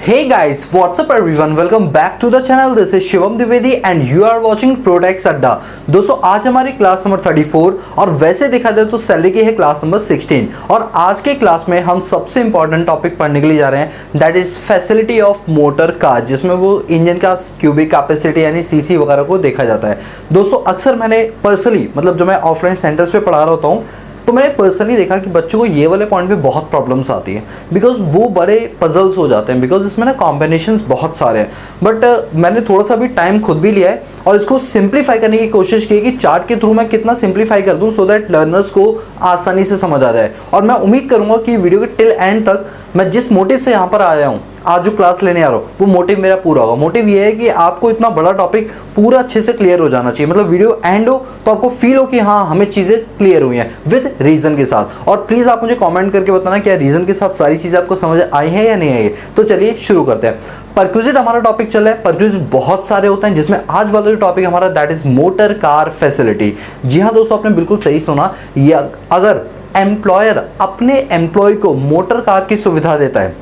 Hey guys, what's up everyone? Welcome back to the channel. This is Shivam Dwivedi and you are watching प्रोटेक्स अड्डा। दोस्तों आज हमारी class number 34 और वैसे देखा जाए तो सैलरी की है क्लास नंबर 16 और आज के क्लास में हम सबसे इंपॉर्टेंट टॉपिक पढ़ने के लिए जा रहे हैं that is facility of motor car, जिसमें वो इंजन का क्यूबिक कैपेसिटी यानी सीसी वगैरह को देखा जाता है। दोस्तों अक्सर मैंने पर्सनली मतलब जो मैं ऑफलाइन सेंटर्स पे पढ़ा रहा होता हूँ तो मैंने पर्सनली देखा कि बच्चों को ये वाले पॉइंट पे बहुत प्रॉब्लम्स आती है बिकॉज वो बड़े पजल्स हो जाते हैं बिकॉज इसमें ना कॉम्बिनेशंस बहुत सारे हैं। बट मैंने थोड़ा सा भी टाइम खुद भी लिया है और इसको सिंप्लीफाई करने की कोशिश की कि चार्ट के थ्रू मैं कितना सिंप्लीफाई कर दूं सो दैट लर्नर्स को आसानी से समझ आ जाए। और मैं उम्मीद करूंगा कि वीडियो के टिल एंड तक मैं जिस मोटिव से यहाँ पर आया हूँ, आज जो क्लास लेने आ रहा हूँ, वो मोटिव मेरा पूरा होगा। मोटिव ये है कि आपको इतना बड़ा टॉपिक पूरा अच्छे से क्लियर हो जाना चाहिए, मतलब वीडियो एंड हो तो आपको फील हो कि हाँ हमें चीज़ें क्लियर हुई हैं विद रीज़न के साथ। और प्लीज़ आप मुझे कमेंट करके बताना क्या रीज़न के साथ सारी चीज़ें आपको समझ आई हैं या नहीं आई है। तो चलिए शुरू करते हैं। परक्विजिट हमारा टॉपिक चल रहा है। परक्विजिट बहुत सारे होते हैं जिसमें आज वाला जो टॉपिक हमारा that is motor car facility. जी हाँ दोस्तों, आपने बिल्कुल सही सुना। या अगर एम्प्लॉयर अपने एम्प्लॉय को मोटर कार की सुविधा देता है,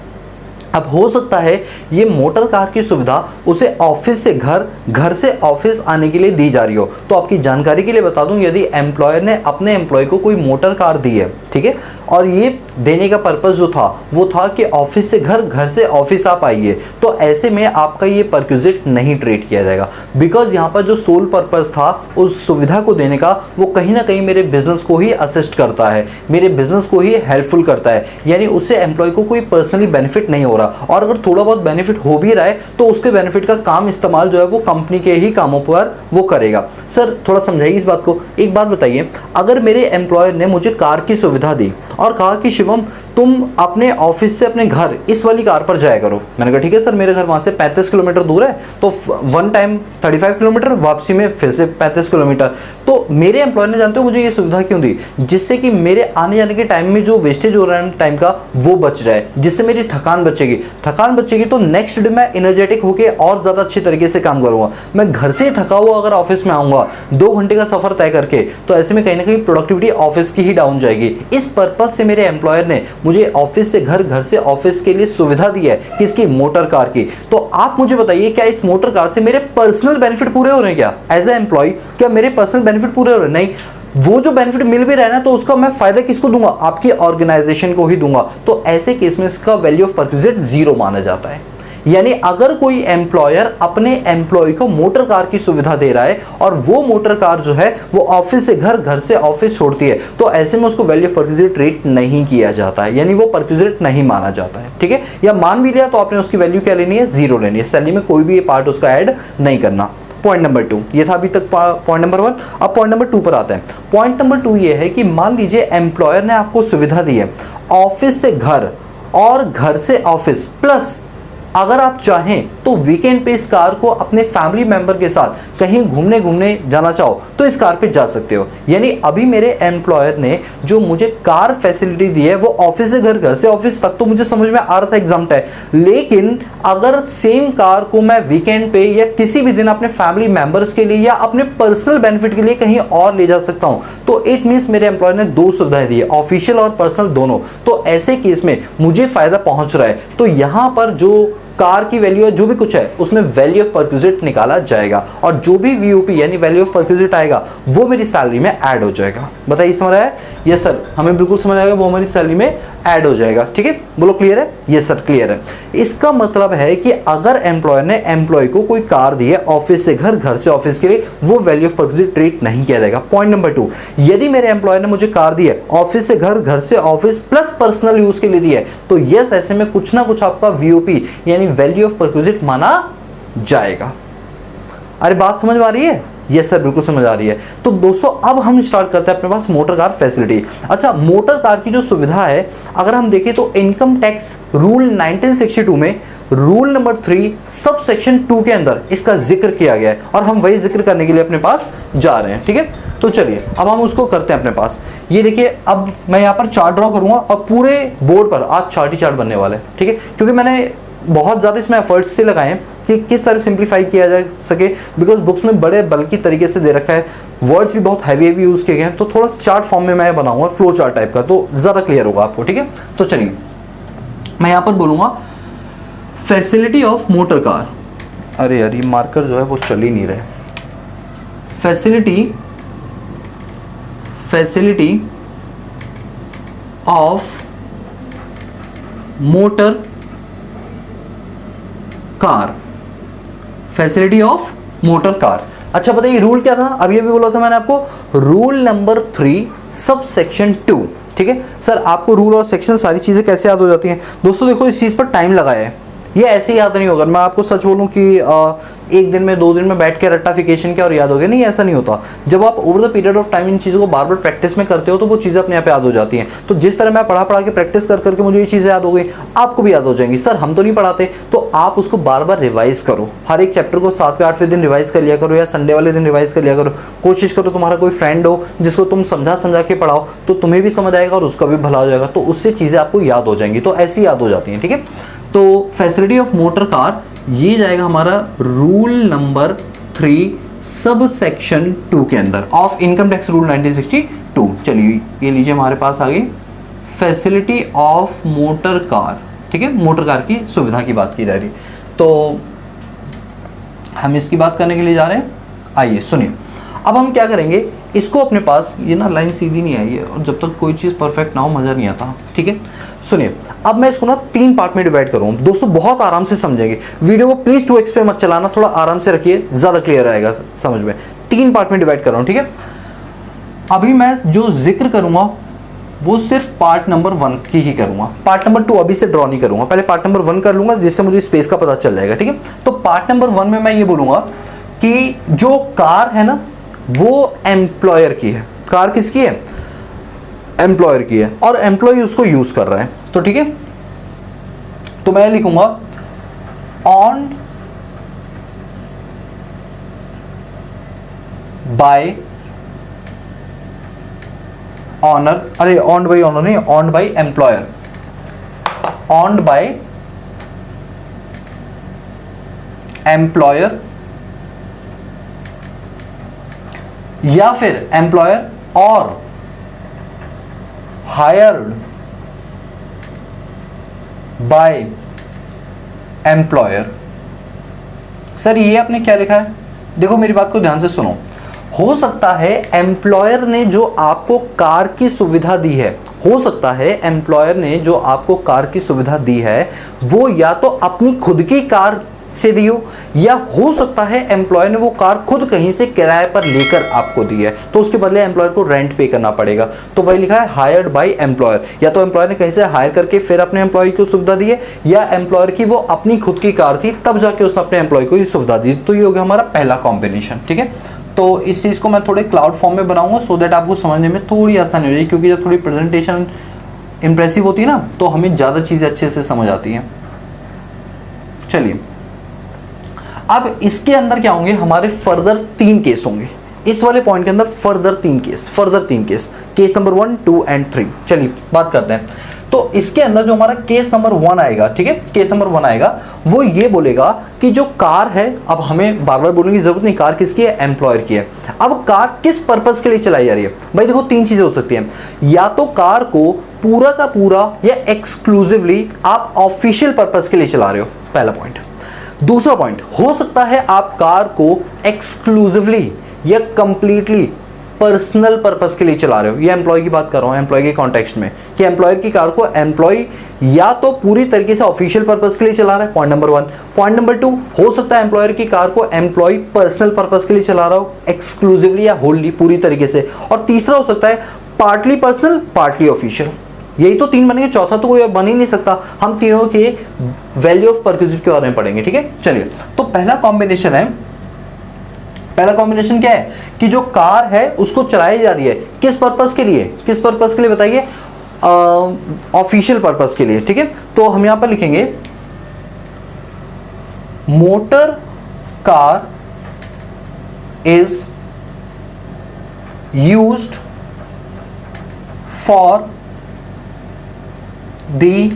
अब हो सकता है ये मोटर कार की सुविधा उसे ऑफिस से घर, घर से ऑफिस आने के लिए दी जा रही हो। तो आपकी जानकारी के लिए बता दूं, यदि एम्प्लॉयर ने अपने एम्प्लॉय को कोई मोटर कार दी है, ठीक है, और ये देने का पर्पस जो था वो था कि ऑफिस से घर, घर से ऑफिस आप आइए, तो ऐसे में आपका ये परक्विजिट नहीं ट्रीट किया जाएगा बिकॉज यहाँ पर जो सोल पर्पस था उस सुविधा को देने का वो कहीं ना कहीं मेरे बिजनेस को ही असिस्ट करता है, मेरे बिजनेस को ही हेल्पफुल करता है, यानी उससे एम्प्लॉय को कोई पर्सनली बेनिफिट नहीं हो रहा। और अगर थोड़ा बहुत बेनिफिट हो भी रहा है तो उसके बेनिफिट का काम इस्तेमाल जो है वो कंपनी के ही कामों पर वो करेगा। सर थोड़ा समझाइए इस बात को। एक बात बताइए, अगर मेरे एम्प्लॉयर ने मुझे कार की सुविधा दी और कहा कि शिवम तुम अपने ऑफिस से अपने घर इस वाली कार पर जाया करो, मैंने कहा ठीक है सर, मेरे घर वहाँ से 35 किलोमीटर दूर है तो वन टाइम 35 किलोमीटर, वापसी में फिर से 35 किलोमीटर। तो मेरे एम्प्लॉयर ने, जानते हो मुझे ये सुविधा क्यों दी? जिससे कि मेरे आने जाने के टाइम में जो वेस्टेज हो रहा है टाइम का वो बच जाए, जिससे मेरी थकान बचेगी। थकान बचेगी तो नेक्स्ट डे मैं एनर्जेटिक होकर और ज़्यादा अच्छी तरीके से काम करूँगा। मैं घर से थका हुआ अगर ऑफिस में आऊँगा 2 घंटे का सफ़र तय करके, तो ऐसे में कहीं ना कहीं प्रोडक्टिविटी ऑफिस की ही डाउन जाएगी। इस पर्पज से मेरे एम्प्लॉयर ने मुझे ऑफिस से घर, घर से ऑफिस के लिए सुविधा दी है, किसकी? मोटर कार की। तो आप मुझे बताइए क्या इस मोटर कार से मेरे पर्सनल बेनिफिट पूरे हो रहे हैं? क्या एज ए एम्प्लॉय क्या मेरे पर्सनल बेनिफिट पूरे हो रहे हैं? नहीं। वो जो बेनिफिट मिल भी रहा है ना, तो उसका मैं फायदा किसको दूंगा? आपकी ऑर्गेनाइजेशन को ही दूंगा। तो ऐसे केस में इसका वैल्यू ऑफ परक्विजिट 0 माना जाता है। यानी अगर कोई एम्प्लॉयर अपने एम्प्लॉय को मोटर कार की सुविधा दे रहा है और वो मोटर कार जो है वो ऑफिस से घर, घर से ऑफिस छोड़ती है, तो ऐसे में उसको वैल्यू ऑफ परक्विजिट रेट नहीं किया जाता है, यानी वो परक्विजिट नहीं माना जाता है। ठीक है, या मान भी लिया तो आपने उसकी वैल्यू क्या लेनी है? 0 लेनी है। सैलरी में कोई भी ये पार्ट उसका ऐड नहीं करना। पॉइंट नंबर 2 ये था अभी तक पॉइंट नंबर 1। अब पॉइंट नंबर 2 पर आते हैं। पॉइंट नंबर 2 ये है कि मान लीजिए एम्प्लॉयर ने आपको सुविधा दी है ऑफिस से घर और घर से ऑफिस, प्लस अगर आप चाहें तो वीकेंड पे इस कार को अपने फैमिली मेंबर के साथ कहीं घूमने जाना चाहो तो इस कार पे जा सकते हो। यानी अभी मेरे एम्प्लॉयर ने जो मुझे कार फैसिलिटी दी है वो ऑफिस से घर, घर से ऑफिस तक तो मुझे समझ में आ रहा था एग्जाम्प्ट है, लेकिन अगर सेम कार को मैं वीकेंड पे या किसी भी दिन अपने फैमिली मेंबर्स के लिए या अपने पर्सनल बेनिफिट के लिए कहीं और ले जा सकता हूं, तो इट मीन्स मेरे एम्प्लॉयर ने 2 सुविधाएं दी है, ऑफिशियल और पर्सनल दोनों। तो ऐसे केस में मुझे फायदा पहुंच रहा है, तो यहां पर जो कार की वैल्यू है, जो भी कुछ है उसमें वैल्यू ऑफ परक्विजिट निकाला जाएगा और जो भी वीओपी यानी वैल्यू ऑफ परक्विजिट आएगा वो मेरी सैलरी में ऐड हो जाएगा। बताइए समझ आया? यस सर, हमें बिल्कुल समझ आएगा, वो हमारी सैलरी में ऐड हो जाएगा। ठीक है, बोलो क्लियर है? यस सर क्लियर है। इसका मतलब है कि अगर एम्प्लॉयर ने एम्प्लॉय को कोई कार दी है ऑफिस से घर, घर से ऑफिस के लिए, वो वैल्यू ऑफ परक्विजिट ट्रीट नहीं किया जाएगा। पॉइंट नंबर 2, यदि मेरे एम्प्लॉयर ने मुझे कार दी है ऑफिस से घर, घर से ऑफिस प्लस पर्सनल यूज के लिए दी है, तो यस ऐसे में कुछ ना कुछ आपका वीओपी यानी वैल्यू ऑफ परक्विजिट माना जाएगा। अरे बात समझ में आ रही है? यस सर बिल्कुल समझ आ रही है। तो दोस्तों अब हम स्टार्ट करते हैं अपने पास मोटर कार फैसिलिटी। अच्छा, मोटर कार की जो सुविधा है अगर हम देखें तो इनकम टैक्स रूल 1962 में रूल नंबर 3 सब सेक्शन 2 के अंदर इसका जिक्र किया गया है और हम वही जिक्र करने के लिए अपने पास जा रहे हैं। ठीक है, तो चलिए अब हम उसको करते हैं अपने पास। ये देखिए, अब मैं यहाँ पर चार्ट ड्रॉ करूंगा और पूरे बोर्ड पर आज चार्ट ही चार्ट बनने वाले हैं। ठीक है, क्योंकि मैंने बहुत ज़्यादा इसमें एफर्ट्स से लगाए हैं कि किस तरह सिंप्लीफाई किया जा सके, बिकॉज बुक्स में बड़े बल्कि तरीके से दे रखा है, वर्ड्स भी बहुत हैवी यूज़ किए गए हैं, तो थोड़ा चार्ट फॉर्म में मैं बनाऊंगा फ्लो चार्ट टाइप का, तो ज़्यादा क्लियर होगा आपको। ठीक है, तो चलिए मैं यहाँ पर बोलूँगा फैसिलिटी ऑफ मोटर कार, अरे यार ये मार्कर जो है वो चल ही नहीं रहे, facility of motor car, facility of motor car. अच्छा बताइए रूल क्या था, अभी अभी बोला था मैंने आपको, रूल नंबर 3 सब सेक्शन 2। ठीक है सर, आपको रूल और सेक्शन सारी चीज़ें कैसे याद हो जाती हैं? दोस्तों देखो, इस चीज़ पर टाइम लगाया है, ये ऐसे ही याद नहीं होगा। मैं आपको सच बोलूं कि एक दिन में 2 दिन में बैठ के रट्टाफिकेशन किया और याद हो गया, नहीं ऐसा नहीं होता। जब आप over the period of time in चीज़ों को बार बार प्रैक्टिस में करते हो तो वो चीज़ें अपने आप याद हो जाती हैं। तो जिस तरह मैं पढ़ा के प्रैक्टिस कर करके मुझे ये चीज़ें याद हो गई, आपको भी याद हो जाएंगी। सर हम तो नहीं पढ़ाते, तो आप उसको बार बार रिवाइज करो, हर एक चैप्टर को 7वें 8वें दिन रिवाइज कर लिया करो, या संडे वाले दिन रिवाइज कर लिया करो। कोशिश करो तुम्हारा कोई फ्रेंड हो जिसको तुम समझा के पढ़ाओ, तो तुम्हें भी समझ आएगा और उसका भी भला हो जाएगा, तो उससे चीज़ें आपको याद हो जाएंगी। तो ऐसी याद हो जाती हैं। ठीक है, तो फैसिलिटी ऑफ मोटर कार ये जाएगा हमारा रूल नंबर 3 सब सेक्शन 2 के अंदर ऑफ इनकम टैक्स रूल 1962। चलिए ये लीजिए, हमारे पास आ गई फैसिलिटी ऑफ मोटर कार। ठीक है, मोटर कार की सुविधा की बात की जा रही, तो हम इसकी बात करने के लिए जा रहे हैं। आइए सुनिए, अब हम क्या करेंगे, इसको अपने पास, ये ना लाइन सीधी नहीं आई है और जब तक कोई चीज़ परफेक्ट ना हो मज़ा नहीं आता। ठीक है, सुनिए, अब मैं इसको ना 3 पार्ट में डिवाइड करूँ। दोस्तों बहुत आराम से समझेंगे, वीडियो को प्लीज़ 2x पे मत चलाना, थोड़ा आराम से रखिए, ज़्यादा क्लियर आएगा समझ में। 3 पार्ट में डिवाइड कर रहा हूँ। ठीक है, अभी मैं जो जिक्र करूँगा वो सिर्फ पार्ट नंबर 1 की ही करूँगा, पार्ट नंबर 2 अभी से ड्रॉ नहीं करूँगा, पहले पार्ट नंबर 1 कर लूँगा जिससे मुझे स्पेस का पता चल जाएगा। ठीक है, तो पार्ट नंबर 1 में मैं ये बोलूँगा कि जो कार है ना वो एम्प्लॉयर की है। कार किसकी है? एम्प्लॉयर की है, और एम्प्लॉय उसको यूज कर रहा है। तो ठीक है, तो मैं लिखूंगा ऑन बाय ऑनर, अरे ऑन बाय ऑनर नहीं, on by employer, on by employer, या फिर एम्प्लॉयर और हायर्ड बाय एम्प्लॉयर। सर ये आपने क्या लिखा है? देखो मेरी बात को ध्यान से सुनो, हो सकता है एम्प्लॉयर ने जो आपको कार की सुविधा दी है, हो सकता है एम्प्लॉयर ने जो आपको कार की सुविधा दी है वो या तो अपनी खुद की कार से दी हो, या हो सकता है एम्प्लॉयर ने वो कार खुद कहीं से किराए पर लेकर आपको दी है, तो उसके बदले एम्प्लॉयर को रेंट पे करना पड़ेगा। तो वही लिखा है हायर्ड बाय एम्प्लॉयर, या तो एम्प्लॉयर ने कहीं से हायर करके फिर अपने एम्प्लॉय को सुविधा दी है, या एम्प्लॉयर की वो अपनी खुद की कार थी तब जाके उसने अपने एम्प्लॉय को ये सुविधा दी। तो ये हो गया हमारा पहला कॉम्बिनेशन। ठीक है, तो इस चीज़ को मैं थोड़े क्लाउड फॉर्म में बनाऊंगा सो दैट आपको समझने में थोड़ी आसानी हो जाएगी, क्योंकि जब थोड़ी प्रेजेंटेशन इंप्रेसिव होती है ना तो हमें ज़्यादा चीज़ें अच्छे से समझ आती हैं। चलिए, अब इसके अंदर क्या होंगे, हमारे फर्दर 3 केस होंगे इस वाले पॉइंट के अंदर, further 3 case, case number 1, 2 and 3। चलिए बात करते हैं। तो इसके अंदर जो हमारा केस नंबर 1 आएगा, ठीक है, केस नंबर 1 आएगा, वो ये बोलेगा कि जो कार है, अब हमें बार बार बोलने की जरूरत नहीं, कार किसकी है? एम्प्लॉयर की है। अब कार किस पर्पस के लिए चलाई जा रही है? भाई देखो 3 चीजें हो सकती हैं, या तो कार को पूरा का पूरा या एक्सक्लूसिवली आप ऑफिशियल पर्पस के लिए चला रहे हो, पहला पॉइंट। दूसरा पॉइंट, हो सकता है आप कार को एक्सक्लूसिवली या कंप्लीटली पर्सनल पर्पस के लिए चला रहे हो। ये एम्प्लॉय की बात कर रहा हूं, एम्प्लॉय के कॉन्टेक्स्ट में, कि एम्प्लॉयर की कार को एम्प्लॉय या तो पूरी तरीके से ऑफिशियल पर्पस के लिए चला रहा है, पॉइंट नंबर 1। पॉइंट नंबर 2, हो सकता है एम्प्लॉयर की कार को एम्प्लॉय पर्सनल पर्पस के लिए चला रहा हो, एक्सक्लूसिवली या होलली, पूरी तरीके से। और तीसरा हो सकता है पार्टली पर्सनल पार्टली ऑफिशियल। यही तो 3 बनेंगे, चौथा तो कोई बन ही नहीं सकता। हम तीनों के वैल्यू ऑफ परक्यूजिट के बारे में पढ़ेंगे। ठीक है, चलिए, तो पहला कॉम्बिनेशन है, पहला कॉम्बिनेशन क्या है कि जो कार है उसको चलाई जा रही है, किस पर्पस के लिए? किस पर्पस के लिए बताइए? ऑफिशियल पर्पस के लिए। ठीक है, तो हम यहां पर लिखेंगे motor car is used for the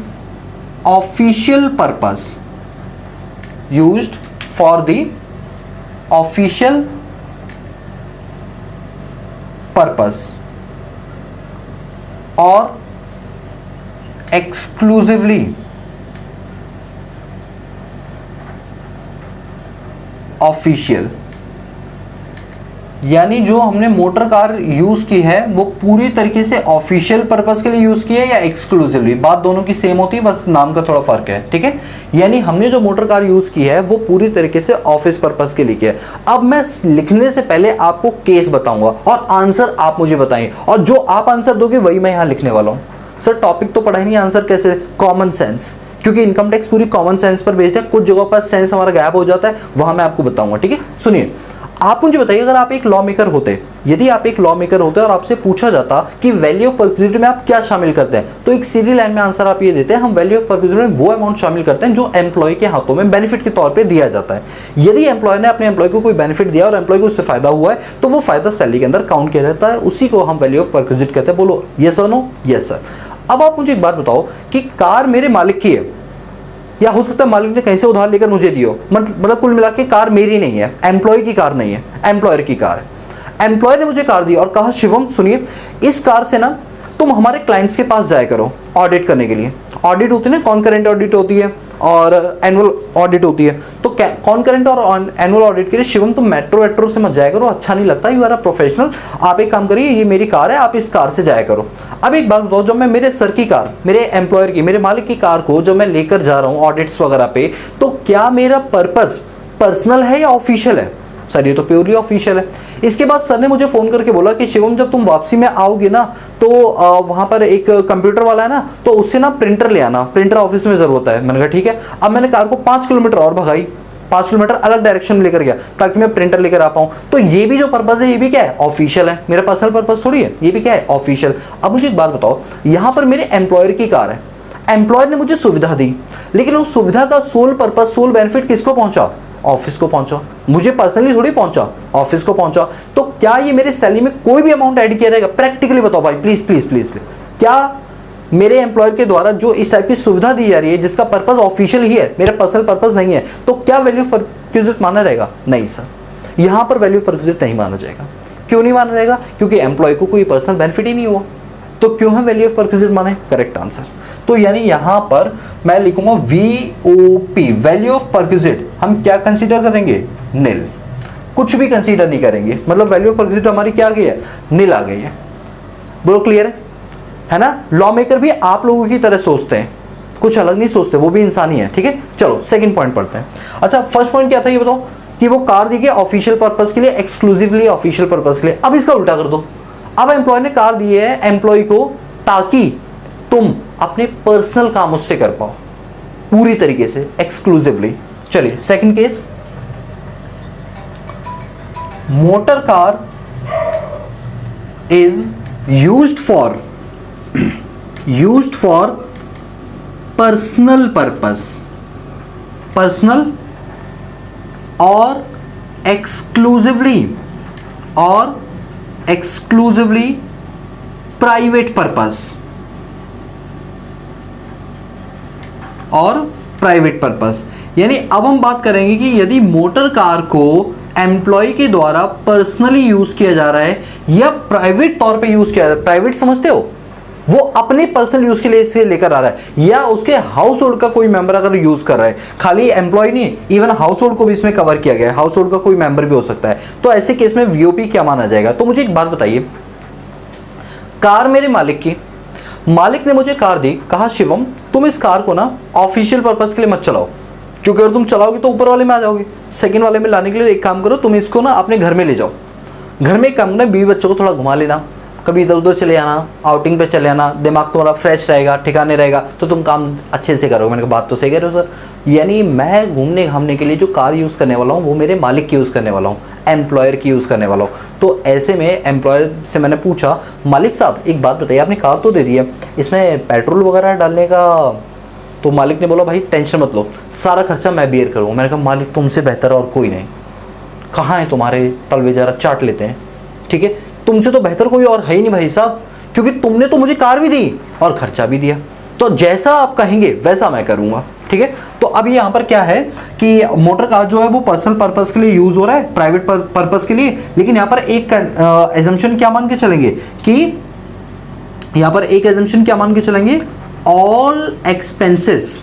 official purpose, used for the official purpose or exclusively official, यानी जो हमने मोटर कार यूज की है वो पूरी तरीके से ऑफिशियल पर्पस के लिए यूज की है या एक्सक्लूसिवली, बात दोनों की सेम होती है, बस नाम का थोड़ा फर्क है, ठीक है। यानी हमने जो मोटर कार यूज की है वो पूरी तरीके से ऑफिस पर्पस के लिए किया है। अब मैं लिखने से पहले आपको केस बताऊंगा और आंसर आप मुझे बताइए, और जो आप आंसर दोगे वही मैं यहाँ लिखने वाला हूँ। सर टॉपिक तो पढ़ा ही नहीं, आंसर कैसे? कॉमन सेंस, क्योंकि इनकम टैक्स पूरी कॉमन सेंस पर बेस्ड है, कुछ जगहों पर सेंस हमारा गैप हो जाता है, वहां मैं आपको बताऊंगा, ठीक है। सुनिए, आप मुझे बताइए, अगर आप एक लॉ मेकर होते, यदि आप एक लॉ मेकर होते और आपसे पूछा जाता कि वैल्यू ऑफ परक्विजिट में आप क्या शामिल करते हैं, तो एक सीधी लाइन में आंसर आप ये देते हैं, हम वैल्यू ऑफ परक्विजिट में वो अमाउंट शामिल करते हैं जो एम्प्लॉय के हाथों में बेनिफिट के तौर पे दिया जाता है। यदि एम्प्लॉय ने अपने एम्प्लॉय को कोई बेनिफिट दिया और एम्प्लॉय को उससे फायदा हुआ है, तो वो फायदा सैलरी के अंदर काउंट किया जाता है, उसी को हम वैल्यू ऑफ परक्विजिट कहते हैं। बोलो यस और नो? Yes sir. अब आप मुझे एक बात बताओ कि कार मेरे मालिक की है, या हो सकता है मालिक ने कहीं से उधार लेकर मुझे दियो, मतलब कुल मिला के कार मेरी नहीं है, एम्प्लॉय की कार नहीं है, एम्प्लॉयर की कार है। एम्प्लॉय ने मुझे कार दी और कहा शिवम सुनिए, इस कार से ना तुम हमारे क्लाइंट्स के पास जाया करो ऑडिट करने के लिए। ऑडिट होती है ना, कॉन्करेंट ऑडिट होती है और एनुअल ऑडिट होती है। तो कॉन्करेंट और एनुअल ऑडिट के लिए शिवम तुम मेट्रो से मत जाया करो, अच्छा नहीं लगता, यू आर अ प्रोफेशनल, आप एक काम करिए, ये मेरी कार है, आप इस कार से जाया करो। अब एक बात बताओ, जब मैं मेरे सर की कार, मेरे एम्प्लॉयर की, मेरे मालिक की कार को जब मैं लेकर जा रहा हूँ ऑडिट्स वगैरह पे, तो क्या मेरा पर्पस पर्सनल है या ऑफिशियल है? सर ये तो प्योरली ऑफिशियल है। इसके बाद सर ने मुझे फ़ोन करके बोला कि शिवम जब तुम वापसी में आओगे ना, तो वहाँ पर एक कंप्यूटर वाला है ना, तो उससे ना प्रिंटर ले आना, प्रिंटर ऑफिस में ज़रूरत है। मैंने कहा ठीक है। अब मैंने कार को 5 किलोमीटर और भगाई, 5 किलोमीटर अलग डायरेक्शन में लेकर गया ताकि मैं प्रिंटर लेकर आ पाऊँ। तो ये भी जो पर्पज़ है ये भी क्या है? ऑफिशियल है, मेरा पर्सनल पर्पज़ थोड़ी है, ये भी क्या है? ऑफिशियल। अब मुझे एक बात बताओ, यहाँ पर मेरे एम्प्लॉयर की कार है, एम्प्लॉयर ने मुझे सुविधा दी, लेकिन उस सुविधा का सोल पर्पज़, सोल बेनिफिट किसको पहुँचा? ऑफिस को पहुंचा, मुझे पर्सनली थोड़ी पहुंचा, ऑफिस को पहुंचा। तो क्या ये मेरे सैलरी में कोई भी अमाउंट ऐड किया जाएगा? प्रैक्टिकली बताओ भाई, प्लीज प्लीज प्लीज। क्या मेरे एम्प्लॉयर के द्वारा जो इस टाइप की सुविधा दी जा रही है जिसका पर्पस ऑफिशियल ही है, मेरा पर्सनल पर्पस नहीं है, तो क्या वैल्यू ऑफ परक्विजिट माना रहेगा? नहीं सर, यहां पर वैल्यू ऑफ परक्विजिट नहीं माना जाएगा। क्यों नहीं माना जाएगा? क्योंकि एम्प्लॉय को कोई पर्सनल बेनिफिट ही नहीं हुआ, तो क्यों है वैल्यू ऑफ परक्विजिट माने? Correct answer. तो यानी यहां पर मैं लिखूंगा VOP, वैल्यू ऑफ परक्विजिट हम क्या कंसीडर करेंगे? नील, कुछ भी कंसीडर नहीं करेंगे, मतलब वैल्यू ऑफ परक्विजिट हमारी क्या आ गई है? नील आ गई है। बोलो क्लियर है ना? लॉ मेकर भी आप लोगों की तरह सोचते हैं, कुछ अलग नहीं सोचते, वो भी इंसान ही है, ठीक है। चलो सेकंड पॉइंट पढ़ते हैं। अच्छा, फर्स्ट पॉइंट क्या था ये बताओ, कि वो कार दी गई ऑफिशियल पर्पस के लिए, एक्सक्लूसिवली ऑफिशियल पर्पस के लिए। अब इसका उल्टा कर दो, अब एम्प्लॉय ने कार दी है एम्प्लॉय को ताकि तुम अपने पर्सनल काम उससे कर पाओ पूरी तरीके से, एक्सक्लूसिवली। चलिए second case, motor car is used for personal purpose, personal और एक्सक्लूसिवली प्राइवेट पर्पस, और प्राइवेट पर्पस। यानी अब हम बात करेंगे कि यदि मोटर कार को एम्प्लॉय के द्वारा पर्सनली यूज किया जा रहा है या प्राइवेट तौर पे यूज किया जा रहा है, प्राइवेट समझते हो, वो अपने पर्सनल यूज के लिए इसे लेकर आ रहा है, या उसके हाउस होल्ड का कोई मेंबर अगर यूज कर रहा है, खाली एम्प्लॉय नहीं, इवन हाउस होल्ड को भी इसमें कवर किया गया है, हाउस होल्ड का कोई मेंबर भी हो सकता है। तो ऐसे केस में VOP क्या माना जाएगा? तो मुझे एक बात बताइए, कार मेरे मालिक की, मालिक ने मुझे कार दी, कहा शिवम तुम इस कार को ना ऑफिशियल पर्पस के लिए मत चलाओ, क्योंकि अगर तुम चलाओगे तो ऊपर वाले में आ जाओगे, सेकंड वाले में लाने के लिए एक काम करो, तुम इसको ना अपने घर में ले जाओ, घर में एक काम करना, बीवी बच्चों को थोड़ा घुमा लेना, कभी इधर उधर चले जाना, आउटिंग पे चले जाना, दिमाग तुम्हारा फ्रेश रहेगा, ठिकाने रहेगा, तो तुम काम अच्छे से करोगे। मैंने कहा बात तो सही कह रहे हो सर, यानी मैं घूमने घामने के लिए जो कार यूज़ करने वाला हूँ वो मेरे मालिक की यूज़ करने वाला हूँ, एम्प्लॉयर की यूज़ करने वाला हूँ। तो ऐसे में एम्प्लॉयर से मैंने पूछा, मालिक साहब एक बात बताइए, आपने कार तो दे दी है, इसमें पेट्रोल वगैरह डालने का? तो मालिक ने बोला भाई टेंशन मत लो, सारा खर्चा मैं बेयर करूँगा। मैंने कहा मालिक तुमसे बेहतर और कोई नहीं, कहाँ है तुम्हारे तलवे, जरा चाट लेते हैं, ठीक है, तुमसे तो बेहतर कोई और है ही नहीं भाई साहब, क्योंकि तुमने तो मुझे कार भी दी और खर्चा भी दिया, तो जैसा आप कहेंगे वैसा मैं करूंगा, ठीक है। तो अभी यहाँ पर क्या है कि मोटर कार जो है वो पर्सनल पर्पस के लिए यूज हो रहा है, प्राइवेट पर्पस के लिए, लेकिन यहाँ पर एक एजम्पशन क्या मान के चलेंगे कि यहाँ पर एक एजम्पशन क्या मान के चलेंगे, ऑल एक्सपेंसेस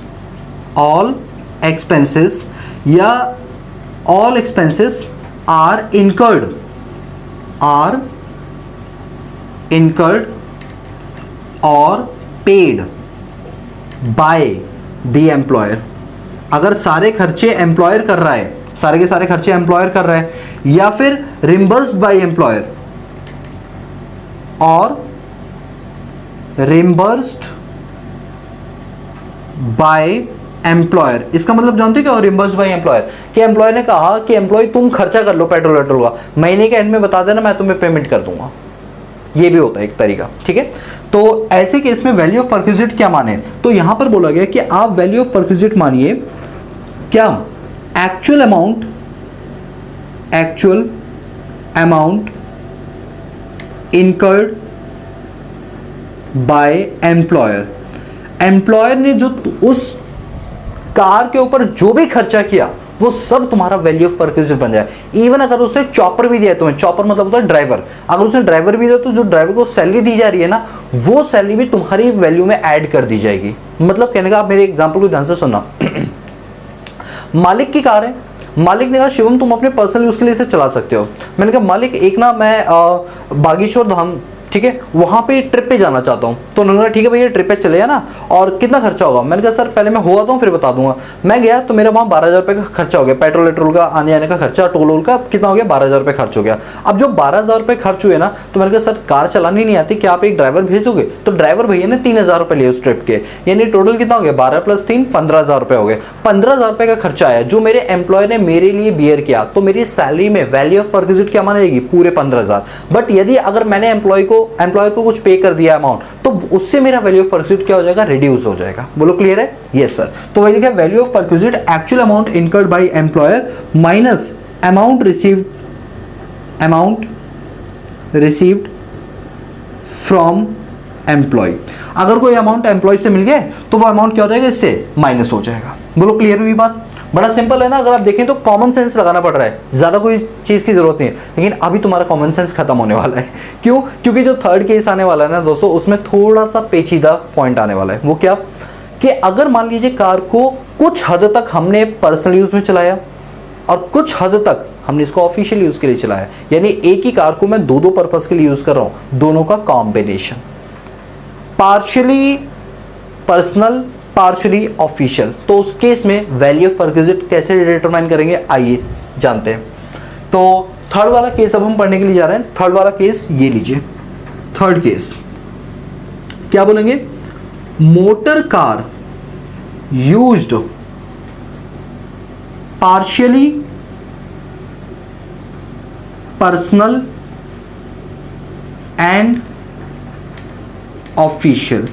या ऑल एक्सपेंसेस आर इनकर्ड और पेड बाय द एम्प्लॉयर। अगर सारे खर्चे एम्प्लॉयर कर रहा है, सारे के सारे खर्चे एम्प्लॉयर कर रहा है, या फिर रिम्बर्स्ड बाय एम्प्लॉयर और रिम्बर्स्ड बाय एम्प्लॉयर। इसका मतलब जानते हो क्या, रिम्बर्स्ड बाय एम्प्लॉयर, कि एम्प्लॉयर ने कहा कि एम्प्लॉय तुम खर्चा कर लो पेट्रोल वेट्रोल का, महीने के एंड में बता देना, मैं तुम्हें पेमेंट कर दूंगा। ये भी होता है एक तरीका, ठीक है। तो ऐसे केस में वैल्यू ऑफ परक्विजिट क्या माने, तो यहां पर बोला गया कि आप वैल्यू ऑफ परक्विजिट मानिए क्या, actual amount incurred by employer. Employer ने जो उस कार के ऊपर जो भी खर्चा किया वो सब तुम्हारा वैल्यू ऑफ परक्विजिट बन जाए। इवन अगर उसने चॉपर भी दिया है तुम्हें, चॉपर मतलब होता है ड्राइवर, अगर उसने ड्राइवर भी दिया तो जो ड्राइवर को सैलरी दी जा रही है ना, वो सैलरी भी तुम्हारी वैल्यू में ऐड कर दी जाएगी। मतलब कहने का, आप मेरे एग्जांपल को ध्यान से सुनना। मालिक की कार है, मालिक ने कहा शिवम तुम अपने पर्सनल यूज के लिए इसे चला सकते हो। मैंने कहा मालिक एक ना मैं बागेश्वर धाम, ठीक है, वहां पे ट्रिप पे जाना चाहता हूँ। तो उन्होंने कहा ठीक है भैया ट्रिप पे चले ना, और कितना खर्चा होगा। मैंने कहा सर पहले मैं हुआ तो फिर बता दूंगा। मैं गया तो मेरा वहाँ 12,000 रुपये का खर्चा हो गया, पेट्रोल वेट्रोल का आने जाने का खर्चा, टोल वोल का कितना हो गया, 12,000 रुपये खर्च हो गया। अब जो 12,000 रुपये खर्च हुए ना, तो मैंने कहा सर कार चलानी नहीं आती, क्या आप एक ड्राइवर भेजोगे। तो ड्राइवर भैया ने 3,000 रुपये लिए उस ट्रिप के, यानी टोटल कितना हो गया, 12 + 3 15,000 रुपये हो गए। 15,000 रुपये का खर्चा आया जो मेरे एम्प्लॉय ने मेरे लिए बियर किया, तो मेरी सैलरी में वैल्यू ऑफ परक्विजिट क्या मानेगी, पूरे 15,000। बट यदि अगर मैंने एम्प्लॉय को कुछ पे कर दिया अमाउंट, तो उससे मेरा वैल्यू ऑफ परक्विजिट क्या हो जाएगा, रिड्यूस हो जाएगा। बोलो क्लियर है, यस सर। तो वही लिखा value of perquisite actual amount incurred by employer minus amount received from employ. अगर कोई अमाउंट एम्प्लॉय से मिल गया तो वो अमाउंट क्या हो जाएगा, इससे माइनस हो जाएगा। बोलो क्लियर हुई बात। बड़ा सिंपल है ना, अगर आप देखें तो कॉमन सेंस लगाना पड़ रहा है, ज़्यादा कोई चीज़ की जरूरत नहीं है। लेकिन अभी तुम्हारा कॉमन सेंस खत्म होने वाला है। क्यों, क्योंकि जो थर्ड केस आने वाला है ना दोस्तों, उसमें थोड़ा सा पेचीदा पॉइंट आने वाला है। वो क्या, कि अगर मान लीजिए कार को कुछ हद तक हमने पर्सनल यूज़ में चलाया और कुछ हद तक हमने इसको ऑफिशियल यूज़ के लिए चलाया, यानी एक ही कार को मैं दो पर्पज़ के लिए यूज़ कर रहा हूँ, दोनों का combination, partially personal partially official. तो उस केस में वैल्यू ऑफ परक्विजिट कैसे डिटरमाइन करेंगे, आइए जानते हैं। तो थर्ड वाला केस अब हम पढ़ने के लिए जा रहे हैं। थर्ड वाला केस ये लीजिए, थर्ड केस क्या बोलेंगे, motor car used partially personal and official,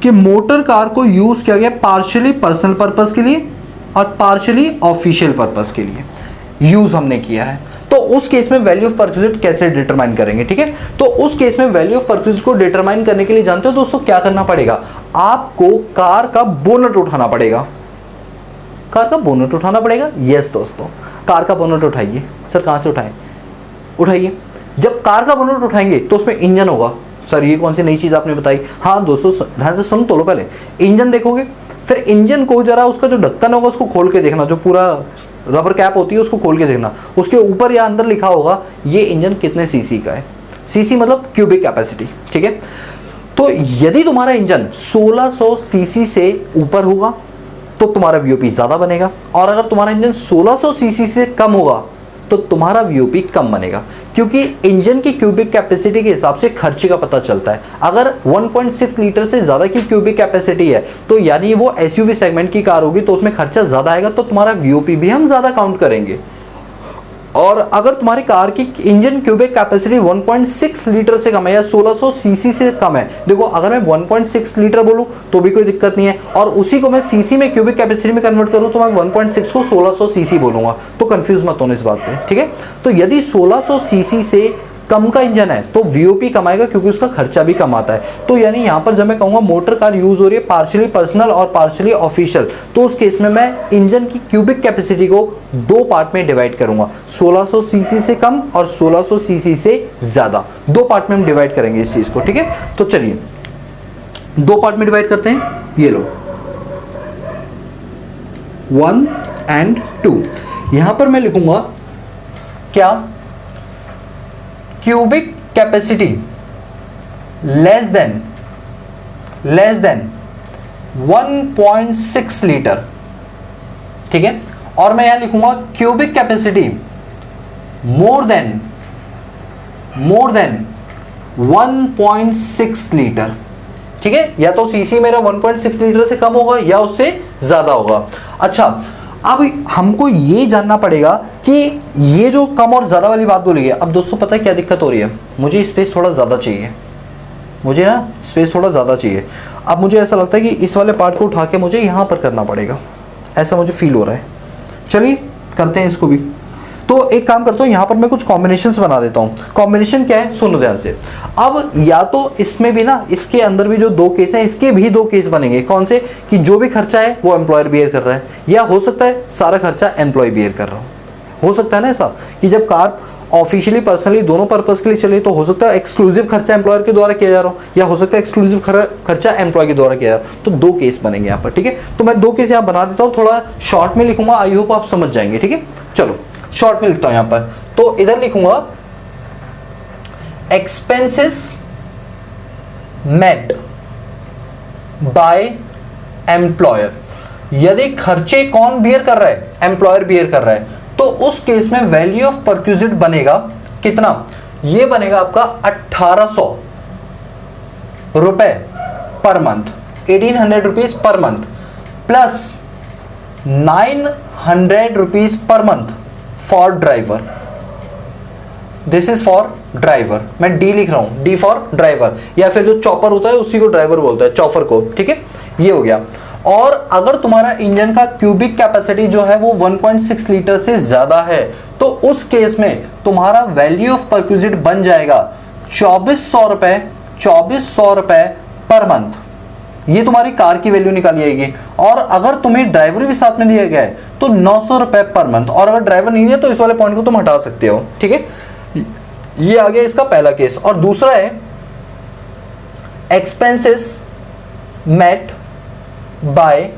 कि मोटर कार को यूज किया गया पार्शियली पर्सनल पर्पस के लिए और पार्शियली ऑफिशियल पर्पस के लिए यूज हमने किया है। तो उस केस में वैल्यू ऑफ परक्विजिट कैसे डिटरमाइन करेंगे, ठीक है। तो उस केस में वैल्यू ऑफ परक्विजिट को डिटरमाइन करने के लिए जानते हो दोस्तों क्या करना पड़ेगा, आपको कार का बोनट उठाना पड़ेगा। कार का बोनट उठाना पड़ेगा, यस दोस्तों, कार का बोनट उठाइए। सर कहां से उठाएं, उठाइए। जब कार का बोनट उठाएंगे तो उसमें इंजन होगा। सर ये कौन सी नई चीज़ आपने बताई, हाँ दोस्तों ध्यान से सुन तो लो, पहले इंजन देखोगे, फिर इंजन को जरा उसका जो ढक्कन होगा उसको खोल के देखना, जो पूरा रबर कैप होती है उसको खोल के देखना, उसके ऊपर या अंदर लिखा होगा ये इंजन कितने सीसी का है। सीसी मतलब क्यूबिक कैपेसिटी, ठीक है। तो यदि तुम्हारा इंजन 1600 सीसी से ऊपर होगा तो तुम्हारा वीओपी ज़्यादा बनेगा, और अगर तुम्हारा इंजन 1600 सीसी से कम होगा तो तुम्हारा वीओपी कम बनेगा, क्योंकि इंजन की क्यूबिक कैपेसिटी के हिसाब से खर्चे का पता चलता है। अगर 1.6 लीटर से ज़्यादा की क्यूबिक कैपेसिटी है तो यानी वो एसयूवी सेगमेंट की कार होगी, तो उसमें खर्चा ज़्यादा आएगा, तो तुम्हारा वीओपी भी हम ज़्यादा काउंट करेंगे। और अगर तुम्हारी कार की इंजन क्यूबिक कैपेसिटी 1.6 लीटर से कम है या 1600 सीसी से कम है, देखो अगर मैं 1.6 लीटर बोलूं तो भी कोई दिक्कत नहीं है, और उसी को मैं सीसी में क्यूबिक कैपेसिटी में कन्वर्ट करूं तो मैं 1.6 को 1600 सीसी बोलूंगा, तो कंफ्यूज मत होना इस बात पे, ठीक है। तो यदि 1600 सीसी से कम का इंजन है तो वीओपी कम आएगा, क्योंकि उसका खर्चा भी कम आता है। तो यानी यहाँ पर जब मैं कहूँगा मोटर कार यूज हो रही है पार्शियली पर्सनल और पार्शियली ऑफिशियल, तो उस केस में मैं इंजन की क्यूबिक कैपेसिटी को दो पार्ट में डिवाइड करूंगा, 1600 सीसी से कम और 1600 सीसी से ज़्यादा, दो पार्ट में हम डिवाइड करेंगे इस चीज़ को, ठीक है। तो चलिए दो पार्ट में डिवाइड करते हैं, ये लो 1 और 2। यहां पर मैं लिखूंगा क्या, cubic capacity less than 1.6 litre, ठीक है। और मैं यहां लिखूंगा cubic capacity more than 1.6 litre, ठीक है। या तो सीसी मेरा 1.6 लीटर से कम होगा या उससे ज्यादा होगा। अच्छा, अब हमको ये जानना पड़ेगा कि ये जो कम और ज्यादा वाली बात बोली है। अब दोस्तों पता है क्या दिक्कत हो रही है, मुझे स्पेस थोड़ा ज्यादा चाहिए, मुझे ना स्पेस थोड़ा ज्यादा चाहिए। अब मुझे ऐसा लगता है कि इस वाले पार्ट को उठा के मुझे यहां पर करना पड़ेगा, ऐसा मुझे फील हो रहा है। चलिए करते हैं इसको भी। तो एक काम करता हूँ, यहाँ पर मैं कुछ कॉम्बिनेशंस बना देता हूँ। कॉम्बिनेशन क्या है, सुनो ध्यान से। अब या तो इसमें भी ना, इसके अंदर भी जो दो केस है, इसके भी दो केस बनेंगे। कौन से, कि जो भी खर्चा है वो एम्प्लॉयर बियर कर रहा है, या हो सकता है सारा खर्चा एम्प्लॉय बियर कर रहा हो सकता है ना ऐसा, कि जब कार ऑफिशियली पर्सनली दोनों पर्पस के लिए चले तो हो सकता है एक्सक्लूसिव खर्चा एम्प्लॉयर के द्वारा किया जा रहा हो, या हो सकता है एक्सक्लूसिव खर्चा एम्प्लॉय के द्वारा किया जा रहा हो। तो दो केस बनेंगे यहाँ पर, ठीक है। तो मैं दो केस यहाँ बना देता हूँ, थोड़ा शॉर्ट में लिखूंगा, आई होप आप समझ जाएंगे, ठीक है। चलो शॉर्ट में लिखता हूं यहां पर। तो इधर लिखूंगा एक्सपेंसेस मेट बाय एम्प्लॉयर। यदि खर्चे कौन बियर कर रहा है, एम्प्लॉयर बियर कर रहा है, तो उस केस में वैल्यू ऑफ परक्यूजिट बनेगा कितना, ये बनेगा आपका 1800 रुपए per month, 1800 rupees per month, plus 900 rupees per month for driver. This is for driver, मैं डी लिख रहा हूं, डी फॉर ड्राइवर, या फिर जो चॉपर होता है उसी को ड्राइवर बोलता है, चॉपर को, ठीक है। ये हो गया। और अगर तुम्हारा इंजन का क्यूबिक कैपेसिटी जो है वो 1.6 लीटर से ज्यादा है, तो उस केस में तुम्हारा वैल्यू ऑफ परक्यूजिट बन जाएगा 2400 रुपए पर मंथ। ये तुम्हारी कार की वैल्यू निकाली जाएगी। और अगर तुम्हें ड्राइवर भी साथ में दिया गया है तो 900 रुपए पर मंथ। और अगर ड्राइवर नहीं है तो इस वाले पॉइंट को तुम हटा सकते हो, ठीक है। ये आ गया इसका पहला केस। और दूसरा है एक्सपेंसेस मेट बाय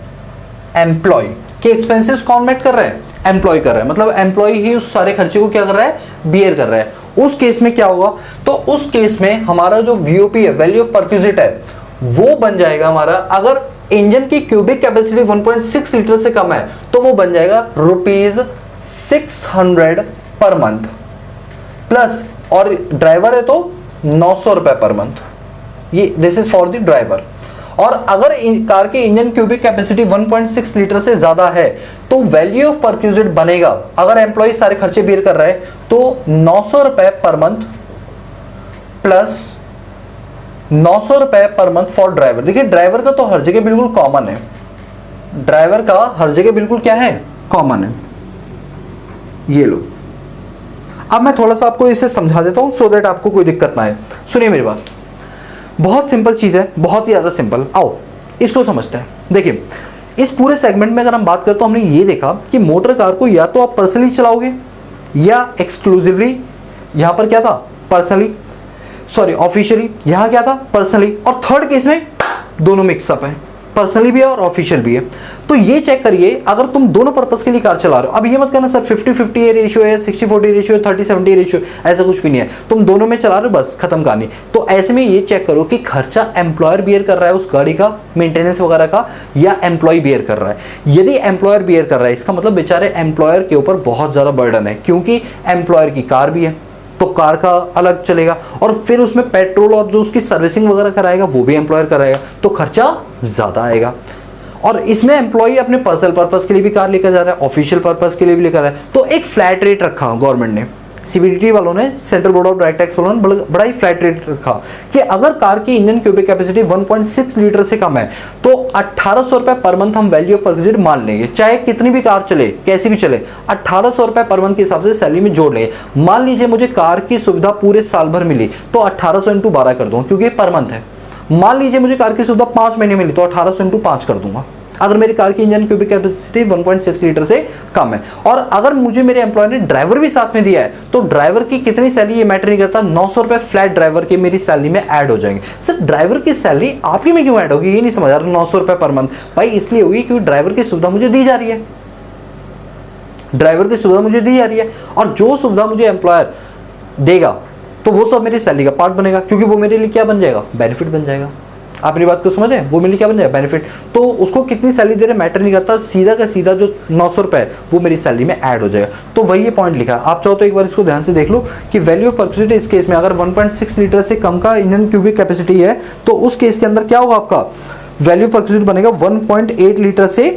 एम्प्लॉय। कि एक्सपेंसेस कौन मेट कर रहा है, एम्प्लॉय कर रहा है, मतलब एम्प्लॉय ही उस सारे खर्चे को क्या कर रहा है, बियर कर रहा है। उस केस में क्या होगा, तो उस केस में हमारा जो वीओपी है, वैल्यू ऑफ परक्यूजिट है, वो बन जाएगा हमारा, अगर इंजन की क्यूबिक कैपेसिटी 1.6 लीटर से कम है तो वो बन जाएगा ₹600 पर मंथ, प्लस और ड्राइवर है तो 900 रुपए पर मंथ। ये this is for the driver. और अगर कार के इंजन क्यूबिक कैपेसिटी 1.6 लीटर से ज्यादा है तो वैल्यू ऑफ परक्यूजिट बनेगा, अगर एम्प्लॉय सारे खर्चे बियर कर रहा है तो 900 रुपए पर मंथ प्लस 900 रुपए पर मंथ फॉर ड्राइवर। देखिए ड्राइवर का तो हर जगह बिल्कुल कॉमन है, ड्राइवर का हर जगह बिल्कुल क्या है, कॉमन है। ये लो, अब मैं थोड़ा सा आपको इसे समझा देता हूं सो दैट आपको कोई दिक्कत ना आए। सुनिए मेरी बात, बहुत सिंपल चीज है, बहुत ही ज्यादा सिंपल। आओ इसको समझते हैं। देखिए इस पूरे सेगमेंट में अगर हम बात करें तो हमने ये देखा कि मोटर कार को या तो आप पर्सनली चलाओगे या एक्सक्लूसिवली, यहां पर क्या था पर्सनली, सॉरी ऑफिशियली, यहां क्या था पर्सनली, और थर्ड केस में दोनों मिक्सअप है, पर्सनली भी है और ऑफिशियल भी है। तो ये चेक करिए, अगर तुम दोनों पर्पस के लिए कार चला रहे हो, अब ये मत कहना सर 50-50 रेशियो है, 60-40 रेशियो है, 30-70 रेशियो, ऐसा कुछ भी नहीं है, तुम दोनों में चला रहे हो, बस खत्म कहानी। तो ऐसे में ये चेक करो कि खर्चा एम्प्लॉयर बियर कर रहा है उस गाड़ी का मेंटेनेंस वगैरह का, या एम्प्लॉय बियर कर रहा है। यदि एम्प्लॉयर बियर कर रहा है, इसका मतलब बेचारे एम्प्लॉयर के ऊपर बहुत ज्यादा बर्डन है, क्योंकि एम्प्लॉयर की कार भी है तो कार का अलग चलेगा, और फिर उसमें पेट्रोल और जो उसकी सर्विसिंग वगैरह कराएगा वो भी एम्प्लॉयर कराएगा, तो खर्चा ज्यादा आएगा। और इसमें एम्प्लॉय अपने पर्सनल पर्पस के लिए भी कार लेकर जा रहा है, ऑफिशियल पर्पस के लिए भी लेकर रहा है। तो एक फ्लैट रेट रखा गवर्नमेंट ने, सीबीडीटी वालों ने, central board of direct tax वालों ने बड़ा ही फ्लैट रेट रखा कि अगर कार की इंजन क्यूबिक कैपेसिटी 1.6 लीटर से कम है तो 1800 रुपए पर मंथ हम वैल्यू ऑफ परक्यूजिट मान लेंगे, चाहे कितनी भी कार चले, कैसी भी चले, 1800 रुपए पर मंथ के हिसाब से सैलरी में जोड़ लेंगे। मान लीजिए मुझे कार की सुविधा पूरे साल भर मिली तो 1800 × 12 कर दूंगा, क्योंकि पर मंथ है। मान लीजिए मुझे कार की सुविधा 5 महीने मिली तो 1800 × 5 कर दूंगा, अगर मेरी कार की इंजन क्यूबिक कैपेसिटी 1.6 लीटर से कम है। और अगर मुझे मेरे एम्प्लॉय ने ड्राइवर भी साथ में दिया है तो ड्राइवर की कितनी सैलरी ये मैटर नहीं करता, 900 रुपए फ्लैट ड्राइवर के मेरी सैलरी में ऐड हो जाएंगे। सर ड्राइवर की सैलरी आपकी में क्यों ऐड होगी, ये नहीं समझ आ रहा। 900 रुपए पर मंथ भाई इसलिए होगी क्योंकि ड्राइवर की सुविधा मुझे दी जा रही है। ड्राइवर की सुविधा मुझे दी जा रही है, और जो सुविधा मुझे एम्प्लॉयर देगा तो वो सब मेरी सैलरी का पार्ट बनेगा, क्योंकि वो मेरे लिए क्या बन जाएगा, बेनिफिट बन जाएगा। आप मेरी बात को समझ रहे हैं, वो मेरे लिए क्या बन जाएगा, बेनिफिट। तो उसको कितनी सैलरी दे रहे मैटर नहीं करता, सीधा का सीधा जो 900 रुपये है वो मेरी सैलरी में ऐड हो जाएगा। तो वही ये पॉइंट लिखा है। आप चाहो तो एक बार इसको ध्यान से देख लो कि वैल्यू ऑफ परक्यूसिटी इस केस में अगर 1.6 लीटर से कम का इंजन क्यूबिक कैपेसिटी है तो उस केस के अंदर क्या होगा, आपका वैल्यू ऑफ परक्यूसिटी बनेगा 1.8 लीटर से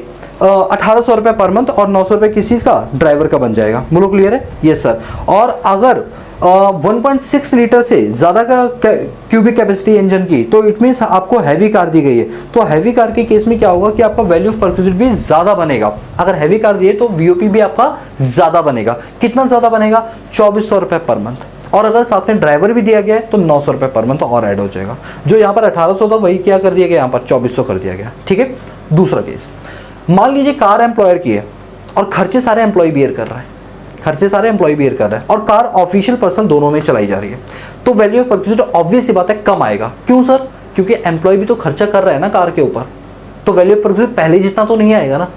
1800 रुपये पर मंथ, और 900 रुपये किस चीज़ का, ड्राइवर का बन जाएगा। बोलो क्लियर है, यस सर। और अगर 1.6 लीटर से ज़्यादा का क्यूबिक कैपेसिटी इंजन की, तो इट मीन्स आपको हैवी कार दी गई है, तो हैवी कार के केस में क्या होगा कि आपका वैल्यू ऑफ परक्यूसिटी भी ज़्यादा बनेगा। अगर हैवी कार दी है तो वीओपी भी आपका ज़्यादा बनेगा। कितना ज़्यादा बनेगा, 2400 रुपये पर मंथ। और अगर साथ में ड्राइवर भी दिया गया है तो 900 रुपये पर मंथ और ऐड हो जाएगा। जो यहाँ पर 1800 था वही क्या कर दिया गया, यहाँ पर 2400 कर दिया गया। ठीक है। दूसरा केस, मान लीजिए कार एम्प्लॉयर की है और खर्चे सारे एम्प्लॉय बियर कर रहा है, खर्चे सारे एम्प्लॉय बियर कर रहा है, और कार ऑफिशियल पर्सन दोनों में चलाई जा रही है, तो वैल्यू ऑफ परक्यूसिटी ऑब्वियस सी बात है कम आएगा। क्यों सर, क्योंकि एम्प्लॉय भी तो खर्चा कर रहा है ना कार के ऊपर, तो वैल्यू ऑफ परक्यूसिटी पहले जितना तो नहीं आएगा ना,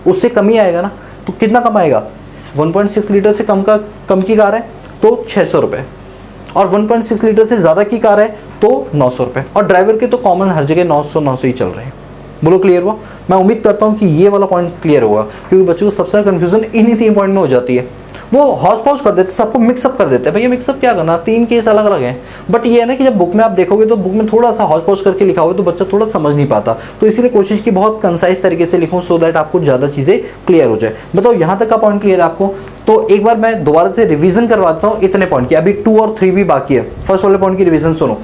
उससे कम ही आएगा ना। तो कितना कम आएगा, 1.6 लीटर से कम की कार है तो 600 रुपये, और 1.6 लीटर से ज़्यादा की कार है तो 900 रुपये, और ड्राइवर के तो कॉमन हर जगह 900 ही चल रहे हैं। बोलो क्लियर हुआ। मैं उम्मीद करता हूँ कि ये वाला पॉइंट क्लियर होगा, क्योंकि बच्चों को सबसे ज़्यादा कन्फ्यूजन इन्हीं 3 पॉइंट में हो जाती है। वो हॉज पॉज कर देते, सबको मिक्सअप कर देते हैं। भैया मिक्सअप क्या करना, 3 केस अलग अलग हैं। बट ये है ना कि जब बुक में आप देखोगे तो बुक में थोड़ा सा हॉज पॉज करके लिखा हुआ है तो बच्चा थोड़ा समझ नहीं पाता, तो इसीलिए कोशिश की बहुत कंसाइज तरीके से लिखूँ सो दैट आपको ज़्यादा चीज़ें क्लियर हो जाए। बताओ यहाँ तक का पॉइंट क्लियर है आपको। तो एक बार मैं दोबारा से रिवीजन करवाता हूँ इतने पॉइंट की, अभी 2 और 3 भी बाकी है। फर्स्ट वाले पॉइंट की रिवीजन सुनो।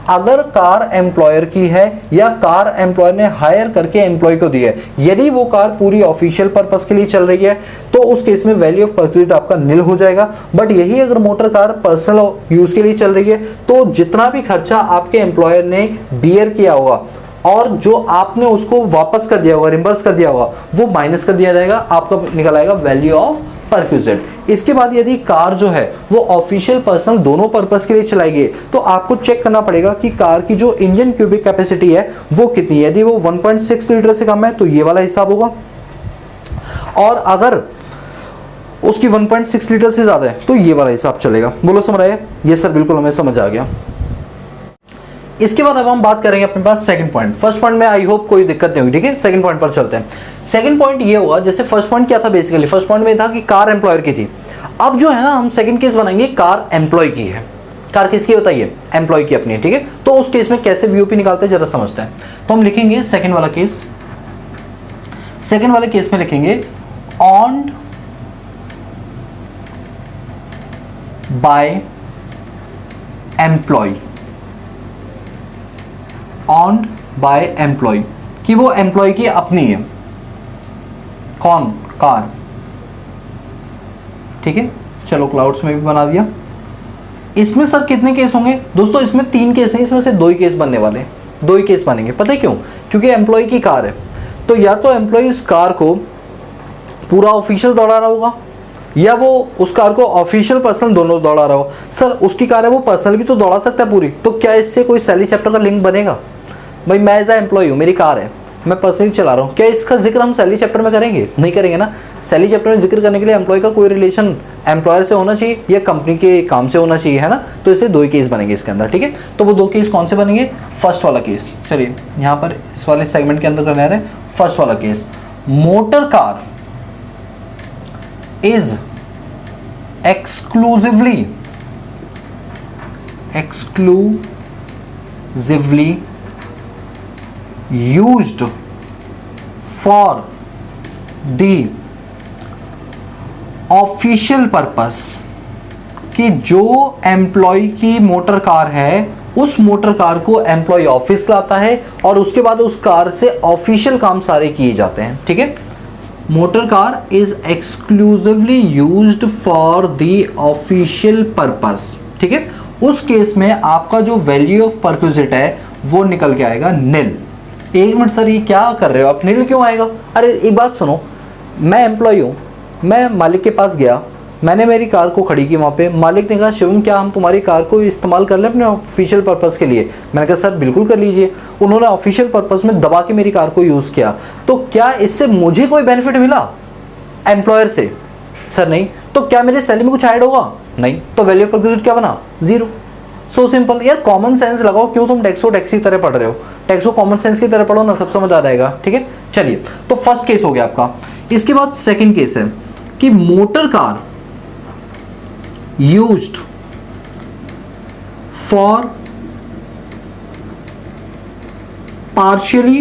अगर कार एम्प्लॉयर की है या कार एम्प्लॉयर ने हायर करके एम्प्लॉय को दी है, यदि वो कार पूरी ऑफिशियल पर्पस के लिए चल रही है तो उस केस में वैल्यू ऑफ परक्यूसिटी आपका निल हो जाएगा। बट यही अगर मोटर कार पर्सनल यूज के लिए चल रही है तो जितना भी खर्चा आपके एम्प्लॉयर ने बियर किया होगा और जो आपने उसको वापस कर दिया होगा, रिम्बर्स कर दिया होगा, वो माइनस कर दिया जाएगा, आपका निकल आएगा वैल्यू ऑफ परक्यूसिटी। इसके बाद यदि कार जो है वो ऑफिशियल पर्सनल दोनों पर्पस के लिए चलाई गई तो आपको चेक करना पड़ेगा कि कार की जो इंजन क्यूबिक कैपेसिटी है वो कितनी है। यदि वो 1.6 लीटर से कम है तो ये वाला हिसाब होगा, और अगर उसकी 1.6 लीटर से ज्यादा है तो ये वाला हिसाब चलेगा। बोलो समझ रहे हैं, ये सर बिल्कुल हमें समझ आ गया। इसके बाद अब हम बात करेंगे अपने पास सेकंड पॉइंट। फर्स्ट पॉइंट में आई होप कोई दिक्कत नहीं होगी, ठीक है। सेकंड पॉइंट पर चलते हैं। सेकंड पॉइंट ये होगा, जैसे फर्स्ट पॉइंट क्या था बेसिकली, फर्स्ट पॉइंट में था कि कार एम्प्लॉयर की थी। अब जो है ना हम सेकंड केस बनाएंगे कार एम्प्लॉय की है। कार किसकी बताइए, एम्प्लॉय की अपनी है, ठीक है। तो उस केस में कैसे वीओपी निकालते हैं जरा समझते हैं। तो हम लिखेंगे सेकंड वाला केस, सेकंड वाले केस में लिखेंगे owned by employee, owned by employee कि वो एम्प्लॉय की अपनी है। कौन, कार, ठीक है। चलो क्लाउड्स में भी बना दिया। इसमें सर कितने केस होंगे दोस्तों, इसमें 3 केस नहीं, इसमें से 2 ही केस बनने वाले हैं। 2 ही केस बनेंगे, पता है क्यों, क्योंकि एम्प्लॉय की कार है तो या तो एम्प्लॉय इस कार को पूरा ऑफिशियल दौड़ा रहा होगा या वो उस कार को ऑफिशियल पर्सनल दोनों दौड़ा रहा हो। सर उसकी कार है वो पर्सनल भी तो दौड़ा सकता है पूरी, तो क्या इससे कोई सैलरी चैप्टर का लिंक बनेगा। भाई मैं एज ए एम्प्लॉय हूँ, मेरी कार है, मैं पर्सनली चला रहा हूँ, क्या इसका जिक्र हम सैलरी चैप्टर में करेंगे, नहीं करेंगे ना। सैलरी चैप्टर में जिक्र करने के लिए एम्प्लॉय का कोई रिलेशन एम्प्लॉयर से होना चाहिए या कंपनी के काम से होना चाहिए, है ना। तो इससे 2 ही केस बनेंगे इसके अंदर, ठीक है। तो वो 2 केस कौन से बनेंगे, फर्स्ट वाला केस, चलिए यहाँ पर इस वाले सेगमेंट के अंदर करने आ रहे हैं। फर्स्ट वाला case, motor car is exclusively used for the official purpose कि जो एम्प्लॉय की मोटर कार है उस मोटर कार को एम्प्लॉय ऑफिस लाता है और उसके बाद उस कार से ऑफिशियल काम सारे किए जाते हैं, ठीक है। Motor car is exclusively used for the official purpose, ठीक है। उस केस में आपका जो वैल्यू ऑफ परक्यूसिटी है वो निकल के आएगा निल। 1 मिनट सर ये क्या कर रहे हो आप, निल क्यों आएगा। अरे एक बात सुनो, मैं एम्प्लॉय हूँ, मैं मालिक के पास गया, मैंने मेरी कार को खड़ी की वहाँ पे, मालिक ने कहा शिवम क्या हम तुम्हारी कार को इस्तेमाल कर लें अपने ऑफिशियल पर्पस के लिए। मैंने कहा सर बिल्कुल कर लीजिए। उन्होंने ऑफिशियल पर्पस में दबा के मेरी कार को यूज़ किया, तो क्या इससे मुझे कोई बेनिफिट मिला एम्प्लॉयर से, सर नहीं, तो क्या मेरे सैलरी में कुछ ऐड होगा? नहीं, तो वैल्यू ऑफ परक्विजिट क्या बना? 0। सो सिंपल यार, कॉमन सेंस लगाओ, क्यों तुम टैक्स को टैक्स की तरह पढ़ रहे हो? टैक्स को कॉमन सेंस की तरह पढ़ो ना, सब समझ आ जाएगा। ठीक है, चलिए, तो फर्स्ट केस हो गया आपका। इसके बाद सेकंड केस है कि motor car used for partially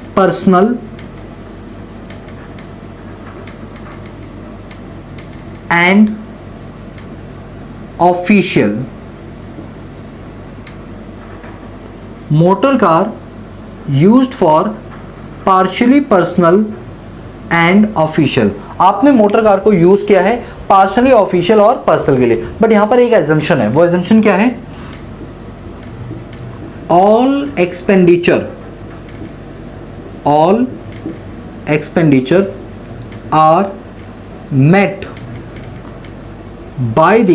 personal and official। motor car used for partially personal and official. आपने मोटर कार को यूज किया है पार्शली ऑफिशियल और पर्सनल के लिए, बट यहां पर एक एजम्पशन है। वो एजम्पशन क्या है? All expenditure are met by the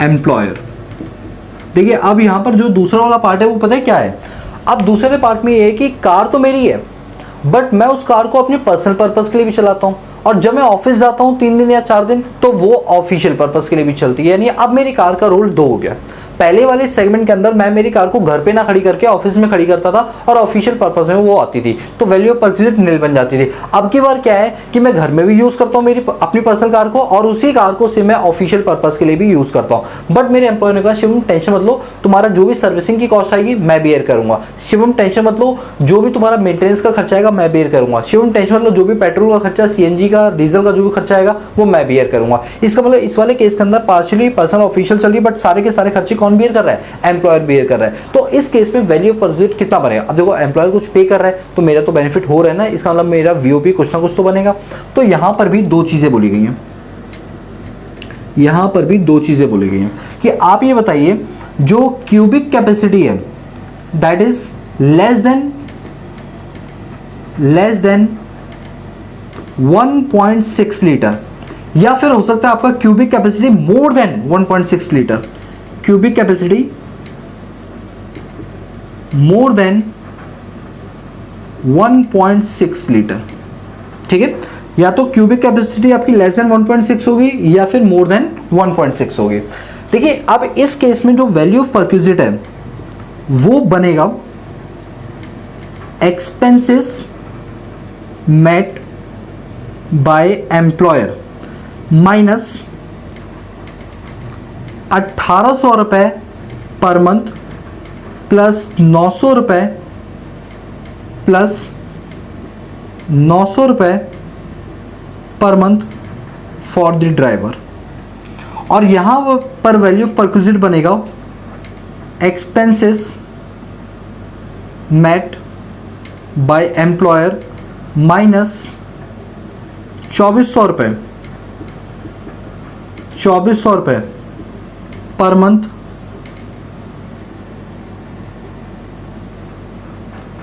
employer. देखिए, अब यहां पर जो दूसरा वाला पार्ट है वो पता है क्या है? अब दूसरे पार्ट में ये है कि कार तो मेरी है, बट मैं उस कार को अपने पर्सनल पर्पस के लिए भी चलाता हूँ, और जब मैं ऑफिस जाता हूँ 3 दिन या 4 दिन, तो वो ऑफिशियल पर्पस के लिए भी चलती है। यानी अब मेरी कार का रोल 2 हो गया। पहले वाले सेगमेंट के अंदर मैं मेरी कार को घर पे ना खड़ी करके ऑफिस में खड़ी करता था और ऑफिशियल पर्पस में वो आती थी, तो वैल्यू ऑफ परक्विजिट निल बन जाती थी। अब की बार क्या है कि मैं घर में भी यूज करता हूँ मेरी अपनी पर्सनल कार को, और उसी कार को से मैं ऑफिशियल पर्पस के लिए भी यूज करता हूँ। बट मेरे एम्प्लॉयर ने कहा, शिवम टेंशन मत लो, तुम्हारा जो भी सर्विसिंग की कॉस्ट आएगी मैं बेयर करूंगा। शिवम टेंशन मत लो, जो भी तुम्हारा मेंटेनेंस का खर्चा आएगा मैं बेयर करूंगा। शिवम टेंशन मत लो, जो भी पेट्रोल का खर्चा, सीएनजी का, डीजल का जो भी खर्चा आएगा वो मैं बेयर करूंगा। इसका मतलब इस वाले केस के अंदर पार्शियली पर्सनल ऑफिशियल चल रही है, बट सारे के सारे खर्चे कौन बेयर कर रहा है? एम्प्लॉयर बेयर कर रहा है। तो इस केस में वैल्यू ऑफ परक्विजिट कितना बनेगा? अब देखो, एम्प्लॉयर कुछ पे कर रहा है तो मेरा तो बेनिफिट हो रहा है ना, इसका मतलब मेरा वीओपी कुछ ना कुछ तो बनेगा। तो यहां पर भी 2 चीजें बोली गई हैं, यहां पर भी 2 चीजें बोली गई हैं कि आप ये बताइए, जो क्यूबिक कैपेसिटी है that is less than 1.6 litre, या फिर हो सकता है आपका cubic capacity more than 1.6 litre, cubic capacity more than 1.6 litre. ठीक है, या तो क्यूबिक कैपेसिटी आपकी लेस देन 1.6 होगी या फिर मोर देन 1.6 होगी। देखिए, अब इस केस में जो वैल्यू ऑफ परक्विजिट है वो बनेगा expenses met by employer minus 1800 रुपए पर मंथ प्लस 900 रुपए प्लस 900 रुपए per month for the driver. और यहां पर वैल्यू ऑफ परक्विजिट बनेगा expenses met by employer minus 2400 रुपए पर मंथ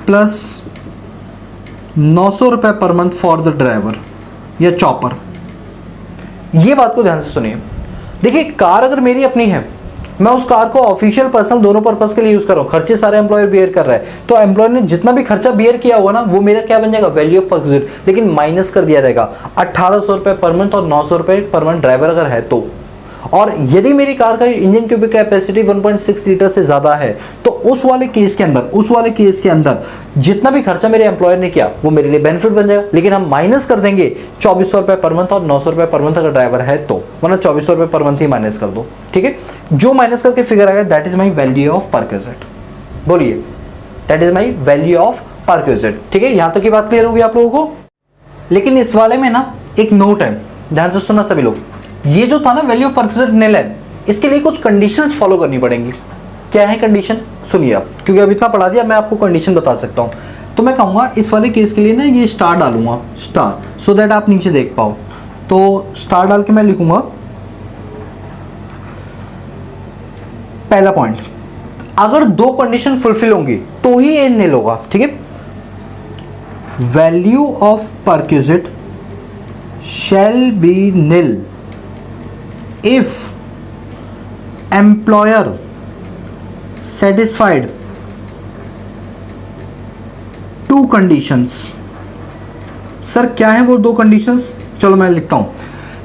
प्लस 900 रुपए per month for the driver या चॉपर। ये बात को ध्यान से सुनिए। देखिए, कार अगर मेरी अपनी है, मैं उस कार को ऑफिशियल पर्सनल दोनों पर्पस के लिए यूज कर रहा हूँ, खर्चे सारे एम्प्लॉयर बियर कर रहा है, तो एम्प्लॉयर ने जितना भी खर्चा बियर किया होगा ना, वो मेरा क्या बन जाएगा? Value of perquisite. लेकिन माइनस कर दिया जाएगा 1800 रुपए पर मंथ और 900 रुपए पर मंथ ड्राइवर अगर है तो। और यदि मेरी कार का इंजन क्यूबिक कैपेसिटी 1.6 लीटर से ज्यादा है, तो उस वाले केस के अंदर जितना भी खर्चा मेरे एम्प्लॉयर ने किया वो मेरे लिए बेनिफिट बन जाएगा। लेकिन हम माइनस कर देंगे 2400 रुपए पर मंथ और 900 रुपए पर मंथ अगर ड्राइवर है तो, वरना 2400 रुपए पर मंथ ही माइनस कर दो। ठीक है, जो माइनस करके फिगर आएगा that is my value of perquisite. बोलिए, that is my value of perquisite. ठीक है, यहां तक की बात क्लियर होगी आप लोगों को। लेकिन इस वाले में ना एक नोट है, ध्यान से सुनना सभी लोग। ये जो था ना वैल्यू ऑफ परक्विजिट निल है, इसके लिए कुछ कंडीशंस फॉलो करनी पड़ेंगी। क्या है कंडीशन? सुनिए आप, क्योंकि अभी इतना पढ़ा दिया, मैं आपको कंडीशन बता सकता हूं। तो मैं कहूंगा इस वाले केस के लिए ना ये स्टार डालूंगा, स्टार, सो दैट आप नीचे देख पाओ। तो स्टार डाल के मैं लिखूंगा पहला पॉइंट, अगर 2 कंडीशन फुलफिल होंगी तो ही ये निल होगा। ठीक है, value of perquisite shall be nil if employer satisfied 2 to conditions. Sir क्या है वो दो कंडीशंस? चलो मैं लिखता हूँ।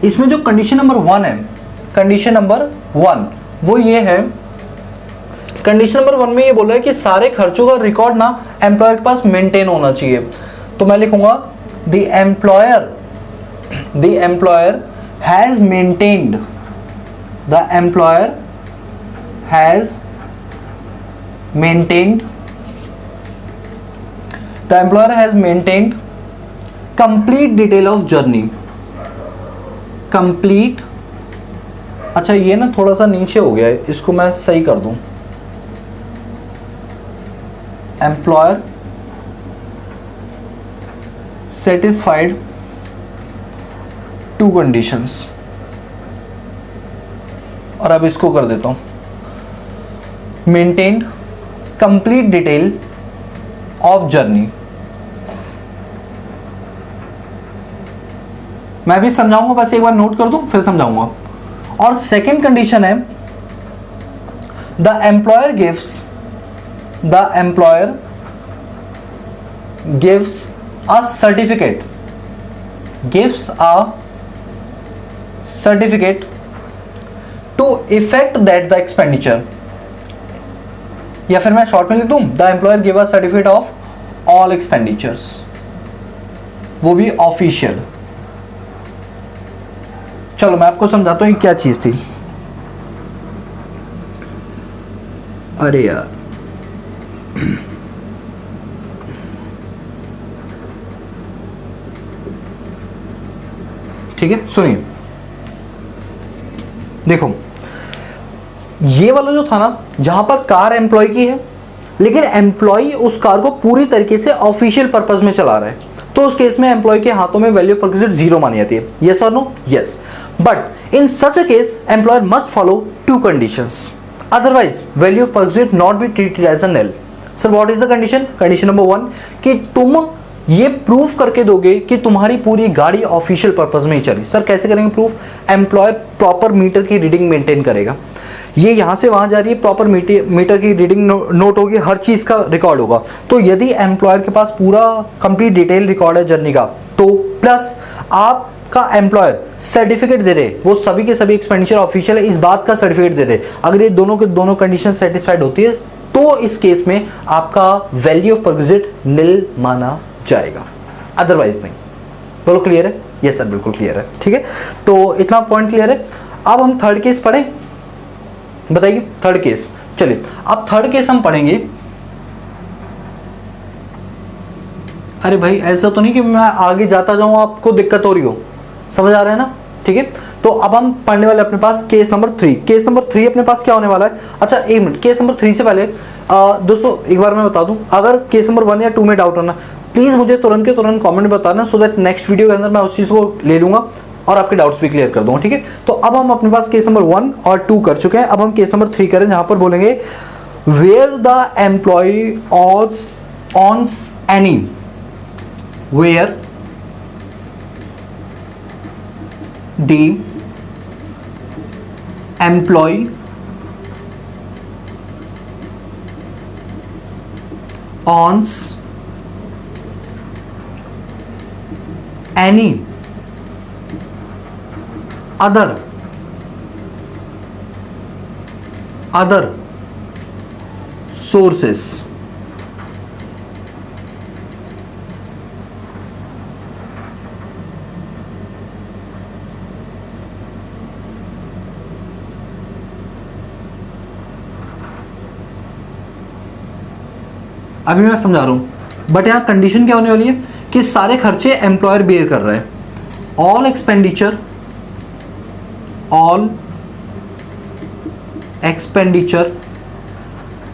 इसमें जो कंडीशन नंबर 1 है, कंडीशन नंबर 1 वो ये है, कंडीशन नंबर 1 में ये बोल रहा है कि सारे खर्चों का रिकॉर्ड ना एम्प्लॉयर के पास मेंटेन होना चाहिए। तो मैं लिखूंगा the employer has maintained, the employer has maintained, the employer has maintained complete detail of journey. Complete, अच्छा ये ना थोड़ा सा नीचे हो गया है, इसको मैं सही कर दूं। एम्प्लॉयर सेटिस्फाइड टू कंडीशंस, और अब इसको कर देता हूं maintained complete detail of journey. मैं भी समझाऊंगा, बस एक बार नोट कर दूं फिर समझाऊंगा। और सेकेंड कंडीशन है the employer gives a certificate to effect that the expenditure, या फिर मैं शॉर्ट में लिख दूं the employer give a certificate of all expenditures, वो भी ऑफिशियल। चलो मैं आपको समझाता हूँ क्या चीज थी। अरे यार ठीक है, सुनिए। देखो ये वाला जो था ना, जहां पर कार एम्प्लॉय की है लेकिन एम्प्लॉय उस कार को पूरी तरीके से ऑफिशियल पर्पस में चला रहा है, तो उस केस में एम्प्लॉय के हाथों में वैल्यू ऑफ परक्विजिट 0 मानी जाती है। यस और no? Yes. But in such a case employer must follow two conditions, otherwise value of perquisite not be treated as a null. Sir what is the condition? Condition number 1 कि तुम ये proof करके दोगे कि तुम्हारी पूरी गाड़ी ऑफिशियल पर्पस में ही चली। सर कैसे करेंगे प्रूफ? एम्प्लॉयर प्रॉपर मीटर की रीडिंग मेंटेन करेगा, ये यहाँ से वहाँ जा रही है, प्रॉपर मीटर की रीडिंग नोट होगी, हर चीज़ का रिकॉर्ड होगा। तो यदि एम्प्लॉयर के पास पूरा कंप्लीट डिटेल रिकॉर्ड है जर्नी का, तो प्लस आपका एम्प्लॉयर सर्टिफिकेट दे दे, वो सभी के सभी एक्सपेंडिचर ऑफिशियल है इस बात का सर्टिफिकेट दे दे, अगर ये दोनों के दोनों कंडीशन सेटिस्फाइड होती है तो इस केस में आपका वैल्यू ऑफ परक्विजिट निल माना जाएगा, अदरवाइज नहीं। बोलो क्लियर है? यस सर बिल्कुल क्लियर है। ठीक है, तो इतना पॉइंट क्लियर है। अब हम थर्ड केस पढ़ें, बताइए थर्ड केस। चलिए अब थर्ड केस हम पढ़ेंगे। अरे भाई ऐसा तो नहीं कि मैं आगे जाता जाऊं आपको दिक्कत हो रही हो, समझ आ रहा है ना? ठीक है, तो अब हम पढ़ने वाले अपने पास केस नंबर 3। केस नंबर 3 अपने पास क्या होने वाला है? अच्छा एक मिनट, केस नंबर 3 से पहले दोस्तों एक बार मैं बता दूं, अगर केस नंबर 1 या 2 में डाउट होना प्लीज मुझे तुरंत के तुरंत कमेंट में बताना, सो दैट नेक्स्ट वीडियो के अंदर मैं उस चीज को ले लूंगा और आपके डाउट्स भी क्लियर कर दूंगा। ठीक है, तो अब हम अपने पास केस नंबर 1 और 2 कर चुके हैं। अब हम केस नंबर 3 करें, जहां पर बोलेंगे where the employee owns any, where the employee owns any other sources, अभी मैं समझा रहा हूं, बट यहां कंडीशन क्या होने वाली है कि सारे खर्चे एम्प्लॉयर बेयर कर रहा है। All expenditure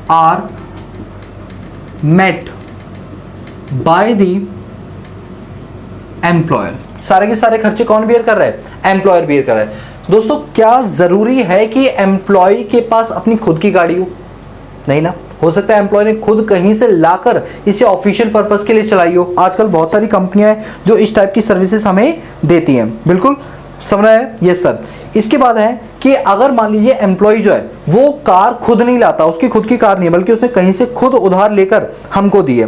are met by the employer. सारे के सारे खर्चे कौन बेयर कर रहा है? एम्प्लॉयर बेयर कर रहा है। दोस्तों क्या जरूरी है कि एम्प्लॉय के पास अपनी खुद की गाड़ी हो? नहीं ना, हो सकता है एम्प्लॉय ने खुद कहीं से लाकर इसे ऑफिशियल पर्पस के लिए चलाई हो। आजकल बहुत सारी कंपनियां हैं जो इस टाइप की सर्विसेज हमें देती हैं। बिल्कुल समझ रहे हैं? Yes sir. इसके बाद है कि अगर मान लीजिए एम्प्लॉय जो है वो कार खुद नहीं लाता, उसकी खुद की कार नहीं है, बल्कि उसने कहीं से खुद उधार लेकर हमको दी है,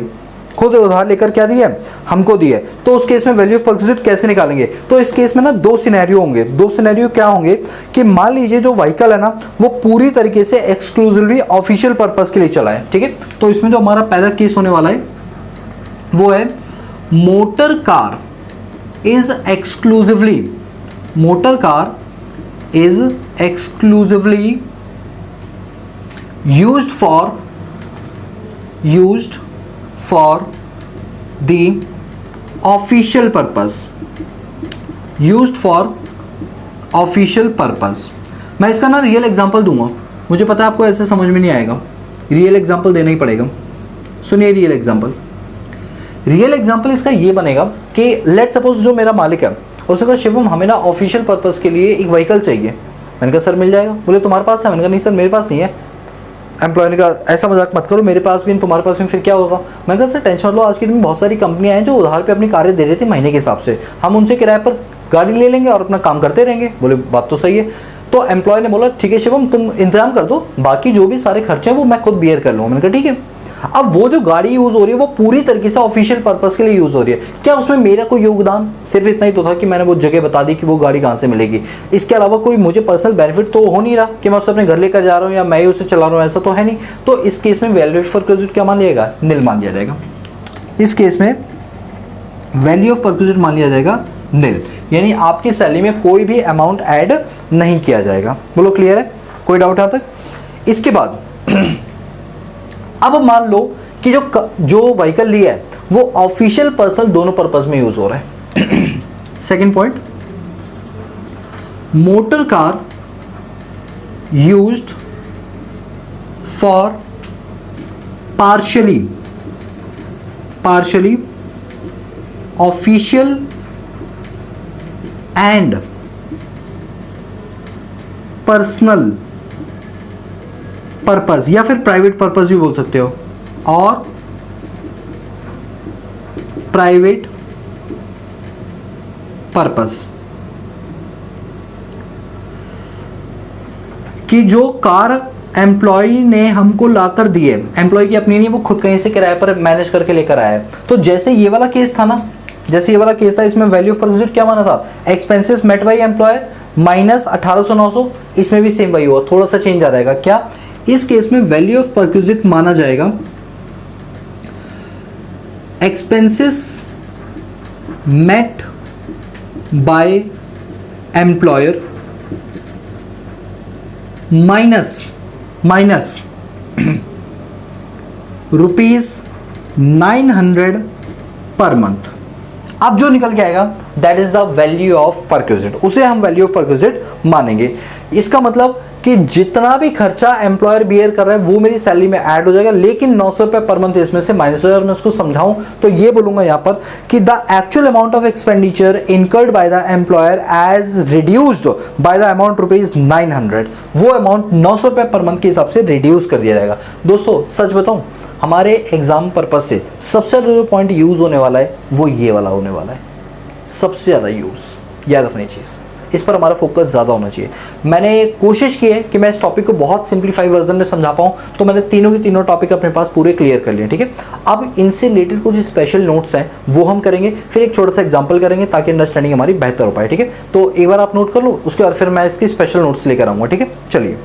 खुद उधार लेकर क्या दिया है, हमको दिया है। तो उस केस में वैल्यू ऑफ परक्विजिट कैसे निकालेंगे? तो इस केस में ना दो सिनेरियो होंगे। दो सिनेरियो क्या होंगे कि मान लीजिए जो व्हीकल है ना वो पूरी तरीके से एक्सक्लूसिवली ऑफिशियल पर्पस के लिए चला है, ठीक है। तो इसमें जो हमारा पहला केस होने वाला है वो है motor car is exclusively, motor car is exclusively used for the official purpose, used for official purpose। मैं इसका ना रियल एग्जांपल दूंगा, मुझे पता है आपको ऐसे समझ में नहीं आएगा, रियल एग्जांपल देना ही पड़ेगा। सुनिए रियल एग्जांपल, रियल एग्जांपल इसका ये बनेगा कि लेट सपोज जो मेरा मालिक है उसने कहा शिवम हमें ना ऑफिशियल पर्पस के लिए एक व्हीकल चाहिए। मैंने कहा सर मिल जाएगा। बोले तुम्हारे पास है? मैंने कहा नहीं सर मेरे पास नहीं है। एम्प्लॉय ने कहा ऐसा मजाक मत करो, मेरे पास भी तुम्हारे पास भी, फिर क्या होगा? मैंने कहा सर टेंशन मत लो, आज के दिन में बहुत सारी कंपनियां हैं जो उधार पे अपनी कारें दे रही थी महीने के हिसाब से, हम उनसे किराए पर गाड़ी ले लेंगे और अपना काम करते रहेंगे। बोले बात तो सही है। तो एम्प्लॉय ने बोला ठीक है शिवम तुम इंतजाम कर दो, बाकी जो भी सारे खर्चे हैं वो मैं खुद बियर कर लूँगा। मैंने कहा ठीक है। अब वो जो गाड़ी यूज हो रही है वो पूरी तरीके से ऑफिशियल पर्पस के लिए यूज हो रही है, क्या उसमें मेरा कोई योगदान? सिर्फ इतना ही तो था कि मैंने वो जगह बता दी कि वो गाड़ी कहाँ से मिलेगी। इसके अलावा कोई मुझे पर्सनल बेनिफिट तो हो नहीं रहा कि मैं उसे अपने घर लेकर जा रहा हूँ या मैं ही उसे चला रहा हूँ, ऐसा तो है नहीं। तो इस केस में वैल्यू ऑफ परक्विजिट क्या मान लिएगा? निल मान लिया जाएगा। इस केस में वैल्यू ऑफ परक्विजिट मान लिया जाएगा निल, यानी आपकी सैलरी में कोई भी अमाउंट ऐड नहीं किया जाएगा। बोलो क्लियर है? कोई डाउट यहाँ तक? इसके बाद अब मान लो कि जो व्हीकल लिया है वो ऑफिशियल पर्सनल दोनों पर्पस में यूज हो रहा है। Second point, motor car used for partially official and personal purpose, या फिर प्राइवेट पर्पस भी बोल सकते हो, और प्राइवेट पर्पस कि जो कार एम्प्लॉय ने हमको लाकर दी है, एम्प्लॉय की अपनी नहीं, वो खुद कहीं से किराए पर मैनेज करके लेकर आया है। तो जैसे ये वाला केस था ना, जैसे ये वाला केस था, इसमें वैल्यू ऑफ परक्विजिट क्या माना था? Expenses met by employer minus 1800-900। इसमें भी सेम वही हुआ, थोड़ा सा चेंज आ जाएगा। क्या इस केस में वैल्यू ऑफ परक्विजिट माना जाएगा expenses met by employer minus ₹900 per month. अब जो निकल के आएगा that is the value of perquisite, उसे हम वैल्यू ऑफ परक्विजिट मानेंगे। इसका मतलब कि जितना भी खर्चा एम्प्लॉयर बियर कर रहा है वो मेरी सैलरी में ऐड हो जाएगा, लेकिन 900 रुपये पर मंथ इसमें से माइनस हो जाएगा। मैं उसको समझाऊं तो ये बोलूंगा यहाँ पर कि the actual amount of expenditure incurred by the employer as reduced by the amount ₹900, वो अमाउंट 900 रुपये पर मंथ के हिसाब से रिड्यूस कर दिया जाएगा। दोस्तों सच बताऊं, हमारे एग्जाम पर्पज से सबसे ज़्यादा जो पॉइंट यूज होने वाला है वो ये वाला होने वाला है, सबसे ज़्यादा यूज। याद रखनी चीज़, इस पर हमारा फोकस ज़्यादा होना चाहिए। मैंने कोशिश की है कि मैं इस टॉपिक को बहुत सिंप्लीफाई वर्जन में समझा पाऊँ, तो मैंने तीनों के तीनों टॉपिक अपने पास पूरे क्लियर कर लिए, ठीक है। अब इनसे रिलेटेड कुछ स्पेशल नोट्स हैं वो हम करेंगे, फिर एक छोटा सा एग्जाम्पल करेंगे ताकि अंडरस्टैंडिंग हमारी बेहतर हो पाए, ठीक है। तो एक बार आप नोट कर लो, उसके बाद फिर मैं इसकी स्पेशल नोट्स लेकर आऊँगा, ठीक है। चलिए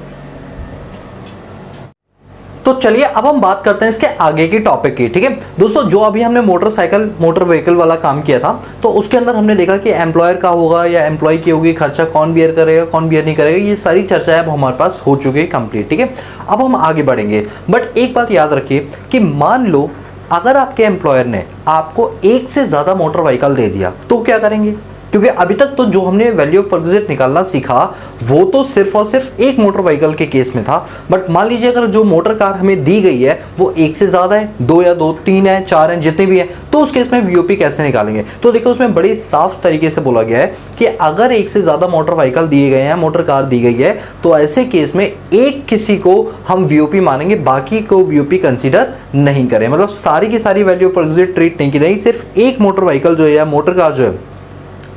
तो चलिए अब हम बात करते हैं इसके आगे की टॉपिक की, ठीक है दोस्तों। जो अभी हमने मोटर व्हीकल वाला काम किया था, तो उसके अंदर हमने देखा कि एम्प्लॉयर का होगा या एम्प्लॉय की होगी, खर्चा कौन बियर करेगा कौन बियर नहीं करेगा, ये सारी चर्चा अब हमारे पास हो चुकी है कंप्लीट, ठीक है। अब हम आगे बढ़ेंगे, बट एक बात याद रखिए कि मान लो अगर आपके एम्प्लॉयर ने आपको एक से ज़्यादा मोटर व्हीकल दे दिया तो क्या करेंगे? क्योंकि अभी तक तो जो हमने वैल्यू ऑफ परक्विजिट निकालना सीखा वो तो सिर्फ और सिर्फ एक मोटर व्हीकल के केस में था, बट मान लीजिए अगर जो मोटर कार हमें दी गई है वो एक से ज़्यादा है, दो या दो, तीन है, चार है, जितने भी है, तो उस केस में वीओपी कैसे निकालेंगे? तो देखो उसमें बड़ी साफ तरीके से बोला गया है कि अगर एक से ज़्यादा मोटर व्हीकल दिए गए हैं, मोटर कार दी गई है, तो ऐसे केस में एक किसी को हम वीओपी मानेंगे, बाकी को वीओपी कंसीडर नहीं करें। मतलब सारी की सारी वैल्यू ऑफ परक्विजिट ट्रीट नहीं की जाएगी, सिर्फ एक मोटर व्हीकल जो है, मोटर कार जो है,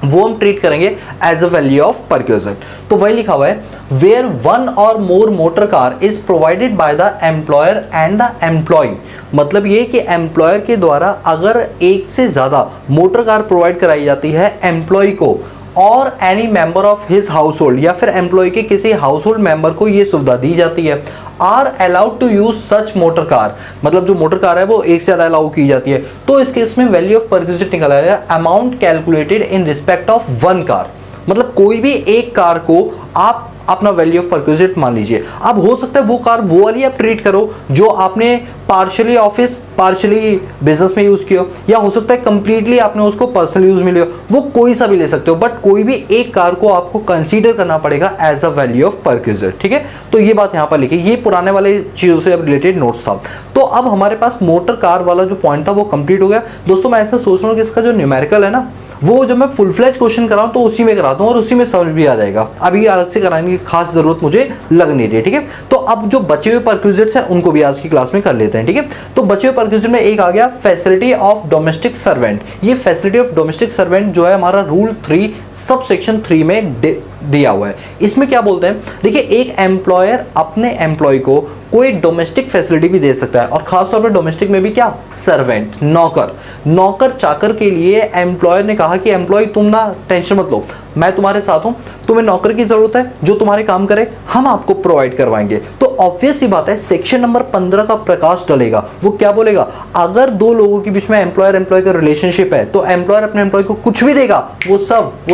वो हम ट्रीट करेंगे as a value of perquisite. तो वही लिखा हुआ है वेयर वन और more motor car is provided by the employer and the employee. मतलब ये कि एम्प्लॉयर के द्वारा अगर एक से ज़्यादा मोटर कार प्रोवाइड कराई जाती है एम्प्लॉय को और any member of his house hold, या फिर एम्प्लॉय के किसी हाउस होल्ड मेंबर को ये सुविधा दी जाती है, are allowed to use such motor car, मतलब जो मोटर कार है वो एक से ज़्यादा अलाउ की जाती है, तो इस केस में वैल्यू ऑफ परक्विजिट निकाला जाएगा amount calculated in respect of one car. मतलब कोई भी एक कार को आप अपना वैल्यू ऑफ परक्विजिट मान लीजिए। अब हो सकता है वो कार वो वाली आप ट्रीट करो जो आपने पार्शियली ऑफिस पार्शियली बिजनेस में यूज किया, या हो सकता है कंप्लीटली आपने उसको पर्सनल यूज में लिया, वो कोई सा भी ले सकते हो, बट कोई भी एक कार को आपको कंसीडर करना पड़ेगा as a value of perquisite. ठीक है, तो ये बात यहाँ पर लिखी, ये पुराने वाले चीजों से रिलेटेड नोट्स था। तो अब हमारे पास मोटर कार वाला जो पॉइंट था वो कंप्लीट हो गया। दोस्तों मैं ऐसा सोच रहा हूँ कि इसका जो न्यूमेरिकल है ना, वो जब मैं फुल फ्लैज क्वेश्चन कराऊं तो उसी में कराता हूं और उसी में समझ भी आ जाएगा। अभी अलग से कराने की खास जरूरत मुझे लग नहीं रही है। ठीक है, तो अब जो बचे हुए परक्विजिट्स हैं उनको भी आज की क्लास में कर लेते हैं। ठीक है, तो बचे हुए परक्विजिट में एक आ गया फैसिलिटी ऑफ डोमेस्टिक सर्वेंट। ये फैसिलिटी ऑफ डोमेस्टिक सर्वेंट जो है हमारा रूल 3 सब सेक्शन 3 में दिया हुआ है। इसमें क्या बोलते हैं, देखिए एक एम्प्लॉयर अपने एम्प्लॉय को कोई डोमेस्टिक फैसिलिटी भी दे सकता है, और खासतौर पर डोमेस्टिक में भी क्या, सर्वेंट, नौकर चाकर के लिए एम्प्लॉयर ने कहा कि एम्प्लॉय तुम ना टेंशन मत लो, मैं तुम्हारे साथ हूं, तुम्हें नौकर की जरूरत है जो तुम्हारे काम करे, हम आपको प्रोवाइड करवाएंगे। तो ऑब्वियस सी बात है सेक्शन नंबर 15 का प्रकाश डलेगा। वो क्या बोलेगा, अगर दो लोगों के बीच में एम्प्लॉयर एम्प्लॉय का रिलेशनशिप है तो एम्प्लॉयर अपने एम्प्लॉय को कुछ भी देगा, वो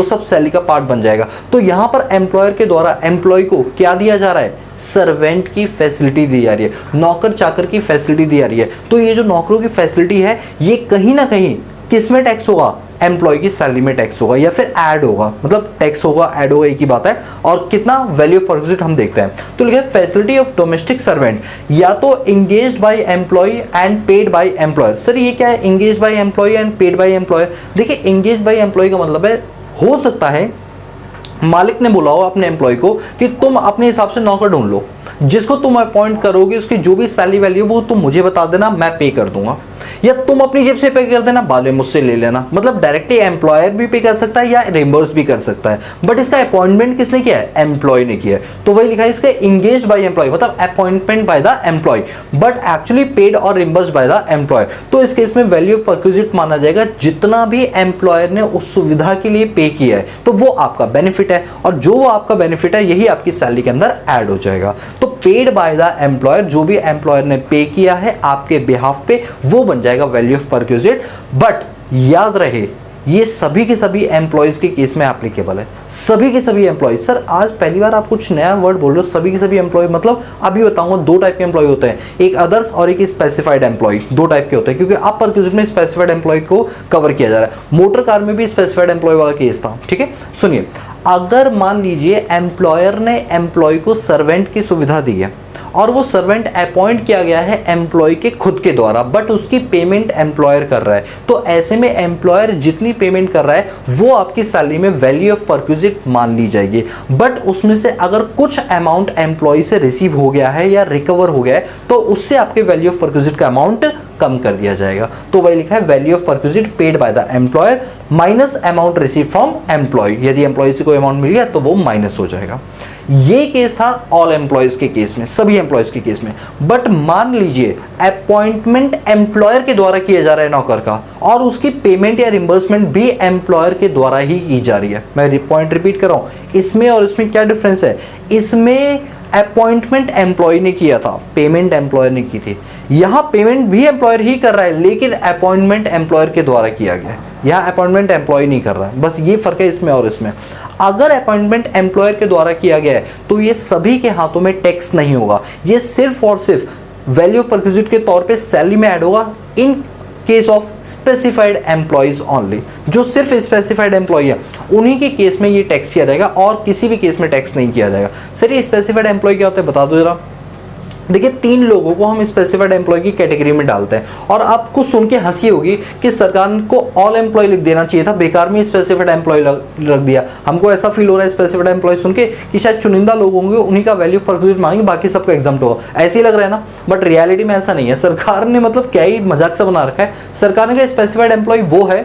सब सैलरी का पार्ट बन जाएगा। तो यहां पर एम्प्लॉयर के द्वारा एम्प्लॉय को क्या दिया जा रहा है, सर्वेंट की फैसिलिटी दी जा रही है, नौकर चाकर की फैसिलिटी दी जा रही है। तो ये जो नौकरों की फैसिलिटी है ये कहीं ना कहीं किस में टैक्स होगा, एम्प्लॉय की सैलरी में टैक्स होगा, या फिर ऐड होगा, मतलब टैक्स होगा ऐड होगा एक ही बात है। और कितना वैल्यू ऑफ परक्विजिट हम देखते हैं, तो लिखा है फैसिलिटी ऑफ डोमेस्टिक सर्वेंट या तो engaged by employee and paid by employer. Sir ये क्या है, engaged by employee and paid by employer? देखिए एंगेज्ड बाय एम्प्लॉय का मतलब है, हो सकता है मालिक ने बोला हो अपने एम्प्लॉय को कि तुम अपने हिसाब से नौकर ढूंढ लो, जिसको तुम अपॉइंट करोगे उसकी जो भी सैलरी वैल्यू वो तुम मुझे बता देना, मैं पे कर दूंगा, या तुम अपनी जेब से पे कर देना, बाद में मुझसे ले लेना। मतलब डायरेक्टली एम्प्लॉयर भी पे कर सकता है या रिम्बर्स भी कर सकता है, बट इसका अपॉइंटमेंट किसने किया है, एम्प्लॉय ने किया है। तो वही लिखा है इसका एंगेज्ड बाय एम्प्लॉय, मतलब appointment by the employee but actually paid और रिम्बर्स बाय द एम्प्लॉयर। तो इस केस में वैल्यू ऑफ परक्विजिट माना जाएगा जितना भी एम्प्लॉयर ने उस सुविधा के लिए पे किया है, तो वो आपका बेनिफिट है, और जो वो आपका बेनिफिट है यही आपकी सैलरी के अंदर ऐड हो जाएगा। तो पेड बाय द एम्प्लॉयर, जो भी एम्प्लॉयर ने पे किया है आपके बिहाफ पे, वो बन जाएगा वैल्यू ऑफ परक्विजिट। बट याद रहे ये सभी के सभी एम्प्लॉयज के केस में एप्लीकेबल है, सभी के सभी एम्प्लॉयज। सर आज पहली बार आप कुछ नया वर्ड बोल रहे हो, सभी के सभी एम्प्लॉय, मतलब अभी बताऊंगा दो टाइप के एम्प्लॉय होते हैं, एक अदर्स और एक स्पेसिफाइड एम्प्लॉय, दो टाइप के होते हैं, क्योंकि अब परक्विजिट में स्पेसिफाइड एम्प्लॉय को कवर किया जा रहा है। मोटर कार में भी स्पेसिफाइड एम्प्लॉय वाला केस था। ठीक है, सुनिए, अगर मान लीजिए एम्प्लॉयर ने एम्प्लॉय को सर्वेंट की सुविधा दी है और वो सर्वेंट अपॉइंट किया गया है एम्प्लॉय के खुद के द्वारा, बट उसकी पेमेंट एम्प्लॉयर कर रहा है, तो ऐसे में एम्प्लॉयर जितनी पेमेंट कर रहा है वो आपकी सैलरी में वैल्यू ऑफ परक्विजिट मान ली जाएगी। बट उसमें से अगर कुछ अमाउंट एम्प्लॉय से रिसीव हो गया है या रिकवर हो गया है तो उससे आपके वैल्यू ऑफ परक्विजिट का अमाउंट कम कर दिया जाएगा। तो वही लिखा है value of perquisite paid by the employer minus amount receive from employ. यदि एम्प्लॉय से कोई अमाउंट मिल गया तो वो माइनस हो जाएगा। ये केस था ऑल एम्प्लॉयज के केस में, सभी एम्प्लॉयज के केस में। बट मान लीजिए अपॉइंटमेंट एम्प्लॉयर के द्वारा किया जा रहा है नौकर का, और उसकी पेमेंट या रिम्बर्समेंट भी एम्प्लॉयर के द्वारा ही की जा रही है। मैं पॉइंट रिपीट कर रहा हूं, इसमें और इसमें क्या डिफरेंस है, इसमें अपॉइंटमेंट एम्प्लॉय ने किया था, पेमेंट एम्प्लॉयर ने की थी। यहां पेमेंट भी एम्प्लॉयर ही कर रहा है लेकिन अपॉइंटमेंट एम्प्लॉयर के द्वारा किया गया है, यहां अपॉइंटमेंट एम्प्लॉय नहीं कर रहा है। बस ये फर्क है इसमें और इसमें। अगर अपॉइंटमेंट एम्प्लॉयर के द्वारा किया गया है तो ये सभी के हाथों में टैक्स नहीं होगा, ये सिर्फ और सिर्फ वैल्यू ऑफ परक्विजिट के तौर पे सैलरी में ऐड होगा इन case of specified employees only. जो सिर्फ स्पेसिफाइड एम्प्लॉय है उन्हीं के केस में ये टैक्स किया जाएगा और किसी भी केस में टैक्स नहीं किया जाएगा। सर ये स्पेसिफाइड एम्प्लॉय क्या होता है बता दो जरा। देखिए 3 लोगों को हम स्पेसिफाइड एम्प्लॉय की कैटेगरी में डालते हैं, और आपको सुन के हंसी होगी कि सरकार को ऑल एम्प्लॉय लिख देना चाहिए था, बेकार में स्पेसिफाइड एम्प्लॉय रख दिया। हमको ऐसा फील हो रहा है स्पेसिफाइड एम्प्लॉय सुन के कि शायद चुनिंदा लोग होंगे उन्हीं का वैल्यू ऑफ परक्विजिट मांगेंगे, बाकी सबको एग्जाम्प्ट होगा, ऐसे ही लग रहा है ना। बट रियलिटी में ऐसा नहीं है। सरकार ने मतलब क्या ही मजाक सा बना रखा है। सरकार ने कहा स्पेसिफाइड एम्प्लॉय वो है,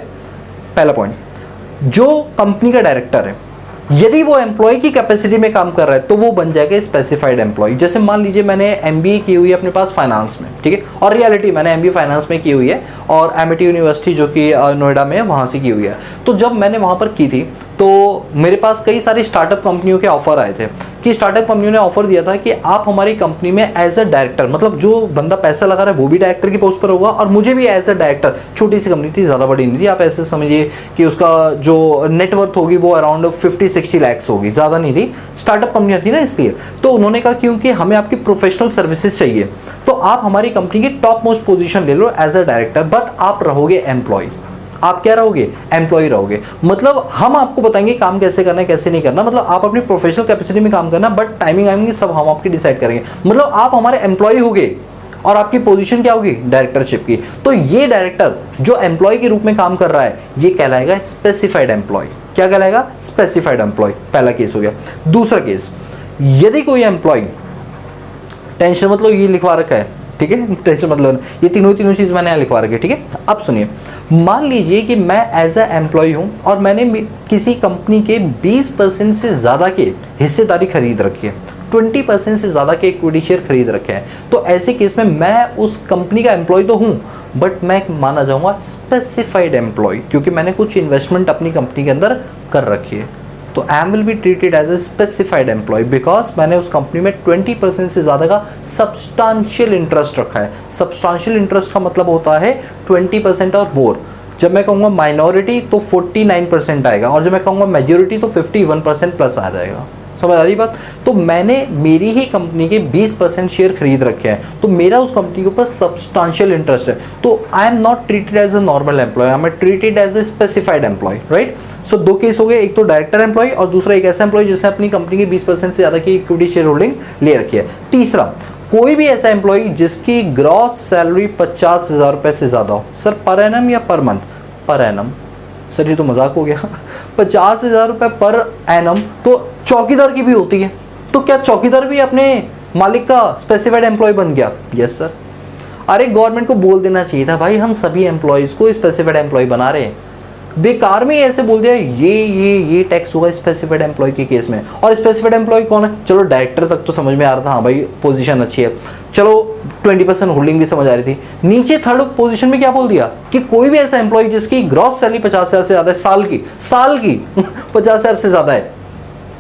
पहला पॉइंट, जो कंपनी का डायरेक्टर है, यदि वो एम्प्लॉय की कैपेसिटी में काम कर रहा है तो वो बन जाएगा स्पेसिफाइड एम्प्लॉय। जैसे मान लीजिए मैंने एमबीए की हुई है अपने पास फाइनेंस में, ठीक है, और रियलिटी मैंने एमबीए फाइनेंस में की हुई है और एमिटी यूनिवर्सिटी जो कि नोएडा में है वहाँ से की हुई है। तो जब मैंने वहाँ पर की थी तो मेरे पास कई सारी स्टार्टअप कंपनियों के ऑफर आए थे कि स्टार्टअप कंपनियों ने ऑफर दिया था कि आप हमारी कंपनी में एज अ डायरेक्टर, मतलब जो बंदा पैसा लगा रहा है वो भी डायरेक्टर की पोस्ट पर होगा और मुझे भी एज अ डायरेक्टर, छोटी सी कंपनी थी, ज़्यादा बड़ी नहीं थी, आप ऐसे समझिए कि उसका जो नेटवर्थ होगी वो अराउंड 50-60 लैक्स होगी, ज़्यादा नहीं थी, स्टार्टअप कंपनियाँ थी ना इसलिए। तो उन्होंने कहा क्योंकि हमें आपकी प्रोफेशनल सर्विसेज चाहिए तो आप हमारी कंपनी की टॉप मोस्ट पोजीशन ले लो एज अ डायरेक्टर, बट आप रहोगे एम्प्लॉय। आप क्या रहोगे? एम्प्लॉय रहोगे। मतलब हम आपको बताएंगे काम कैसे करना है कैसे नहीं करना, मतलब आप अपनी प्रोफेशनल कैपेसिटी में काम करना, बट टाइमिंग आएंगे सब हम आपकी डिसाइड करेंगे। मतलब आप हमारे एम्प्लॉय होगे और आपकी पोजीशन क्या होगी? डायरेक्टरशिप की। तो ये डायरेक्टर जो एम्प्लॉय के रूप में काम कर रहा है ये कहलाएगा स्पेसिफाइड एम्प्लॉय। क्या कहलाएगा? Specified employ. पहला केस हो गया। दूसरा केस, यदि कोई एम्प्लॉय, टेंशन मतलब ये लिखवा रखा है, ठीक है, टेंशन मतलब ये तीनों चीज़ मैंने यहाँ लिखवा रखी है, ठीक है। अब सुनिए, मान लीजिए कि मैं एज अ एम्प्लॉय हूँ और मैंने किसी कंपनी के 20% से ज़्यादा के हिस्सेदारी खरीद रखी है, 20% से ज़्यादा के इक्विटी शेयर खरीद रखे हैं। तो ऐसे केस में मैं उस कंपनी का एम्प्लॉय तो हूँ बट मैं माना जाऊँगा स्पेसिफाइड एम्प्लॉय, क्योंकि मैंने कुछ इन्वेस्टमेंट अपनी कंपनी के अंदर कर रखी है। तो I will be treated as a specified employee because मैंने उस कंपनी में 20% से ज़्यादा का सब्सटेंशियल इंटरेस्ट रखा है। सब्सटेंशियल इंटरेस्ट का मतलब होता है 20% और मोर। जब मैं कहूँगा माइनॉरिटी तो 49% आएगा और जब मैं कहूँगा मेजोरिटी तो 51% प्लस आ जाएगा। समझ आ रही बात? तो मैंने मेरी ही कंपनी के 20% शेयर खरीद रखे हैं तो मेरा उस कंपनी के ऊपर सब्सटेंशियल इंटरेस्ट है। तो I am not treated as a normal employee, I am treated as a specified employee, right. So दो केस हो गए, एक तो डायरेक्टर एम्प्लॉय और दूसरा एक ऐसा एम्प्लॉय जिसने अपनी कंपनी की 20% से ज़्यादा की इक्विटी शेयर होल्डिंग ले रखी है। तीसरा, कोई भी ऐसा एम्प्लॉय जिसकी ग्रॉस सैलरी 50,000 रुपये से ज़्यादा हो। सर पर एनम या per month? Per annum. Sir ये तो मजाक हो गया 50,000 रुपये पर एनम तो चौकीदार की भी होती है, तो क्या चौकीदार भी अपने मालिक का स्पेसिफाइड एम्प्लॉय बन गया? Yes sir. अरे गवर्नमेंट को बोल देना चाहिए था भाई हम सभी एम्प्लॉयज़ को स्पेसिफाइड एम्प्लॉय बना रहे हैं, बेकार में ऐसे बोल दिया ये टैक्स होगा स्पेसिफाइड एम्प्लॉय के केस में। और स्पेसिफाइड एम्प्लॉय कौन है? चलो डायरेक्टर तक तो समझ में आ रहा था, हाँ भाई पोजीशन अच्छी है, चलो 20% होल्डिंग भी समझ आ रही थी। नीचे थर्ड पोजीशन में क्या बोल दिया कि कोई भी ऐसा एम्प्लॉय जिसकी ग्रॉस सैलरी 50,000 से ज़्यादा है साल की 50,000 से ज़्यादा है,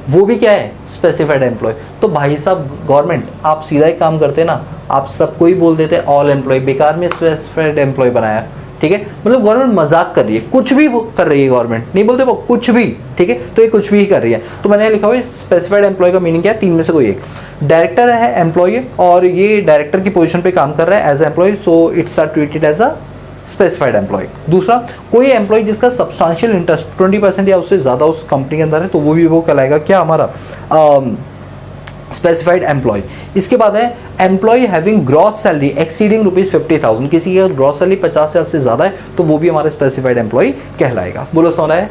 वो भी क्या है? Specified employee. तो भाई साहब गवर्नमेंट आप सीधा एक काम करते ना, आप सबको ही बोल देते ऑल एम्प्लॉय, बेकार में स्पेसिफाइड एम्प्लॉय बनाया, ठीक है। मतलब गवर्नमेंट मजाक कर रही है, कुछ भी कर रही है गवर्नमेंट, नहीं बोलते वो कुछ भी, ठीक है। तो ये कुछ भी ही कर रही है। तो मैंने लिखा हुआ स्पेसिफाइड एम्प्लॉय का मीनिंग क्या है? तीन में से कोई एक। डायरेक्टर है एम्प्लॉय और ये डायरेक्टर की पोजीशन पे काम कर रहा है as employee, so its are treated as a specified employee. दूसरा, कोई एम्प्लॉय जिसका सब्सटेंशियल इंटरेस्ट 20% या उससे ज़्यादा उस कंपनी के अंदर है तो वो भी वो कहलाएगा क्या? हमारा स्पेसिफाइड एम्प्लॉय। इसके बाद है employee having gross salary exceeding ₹50,000, किसी की ग्रॉस सैलरी 50,000 से ज़्यादा है तो वो भी हमारा स्पेसिफाइड एम्प्लॉय कहलाएगा। बोलो समझ है?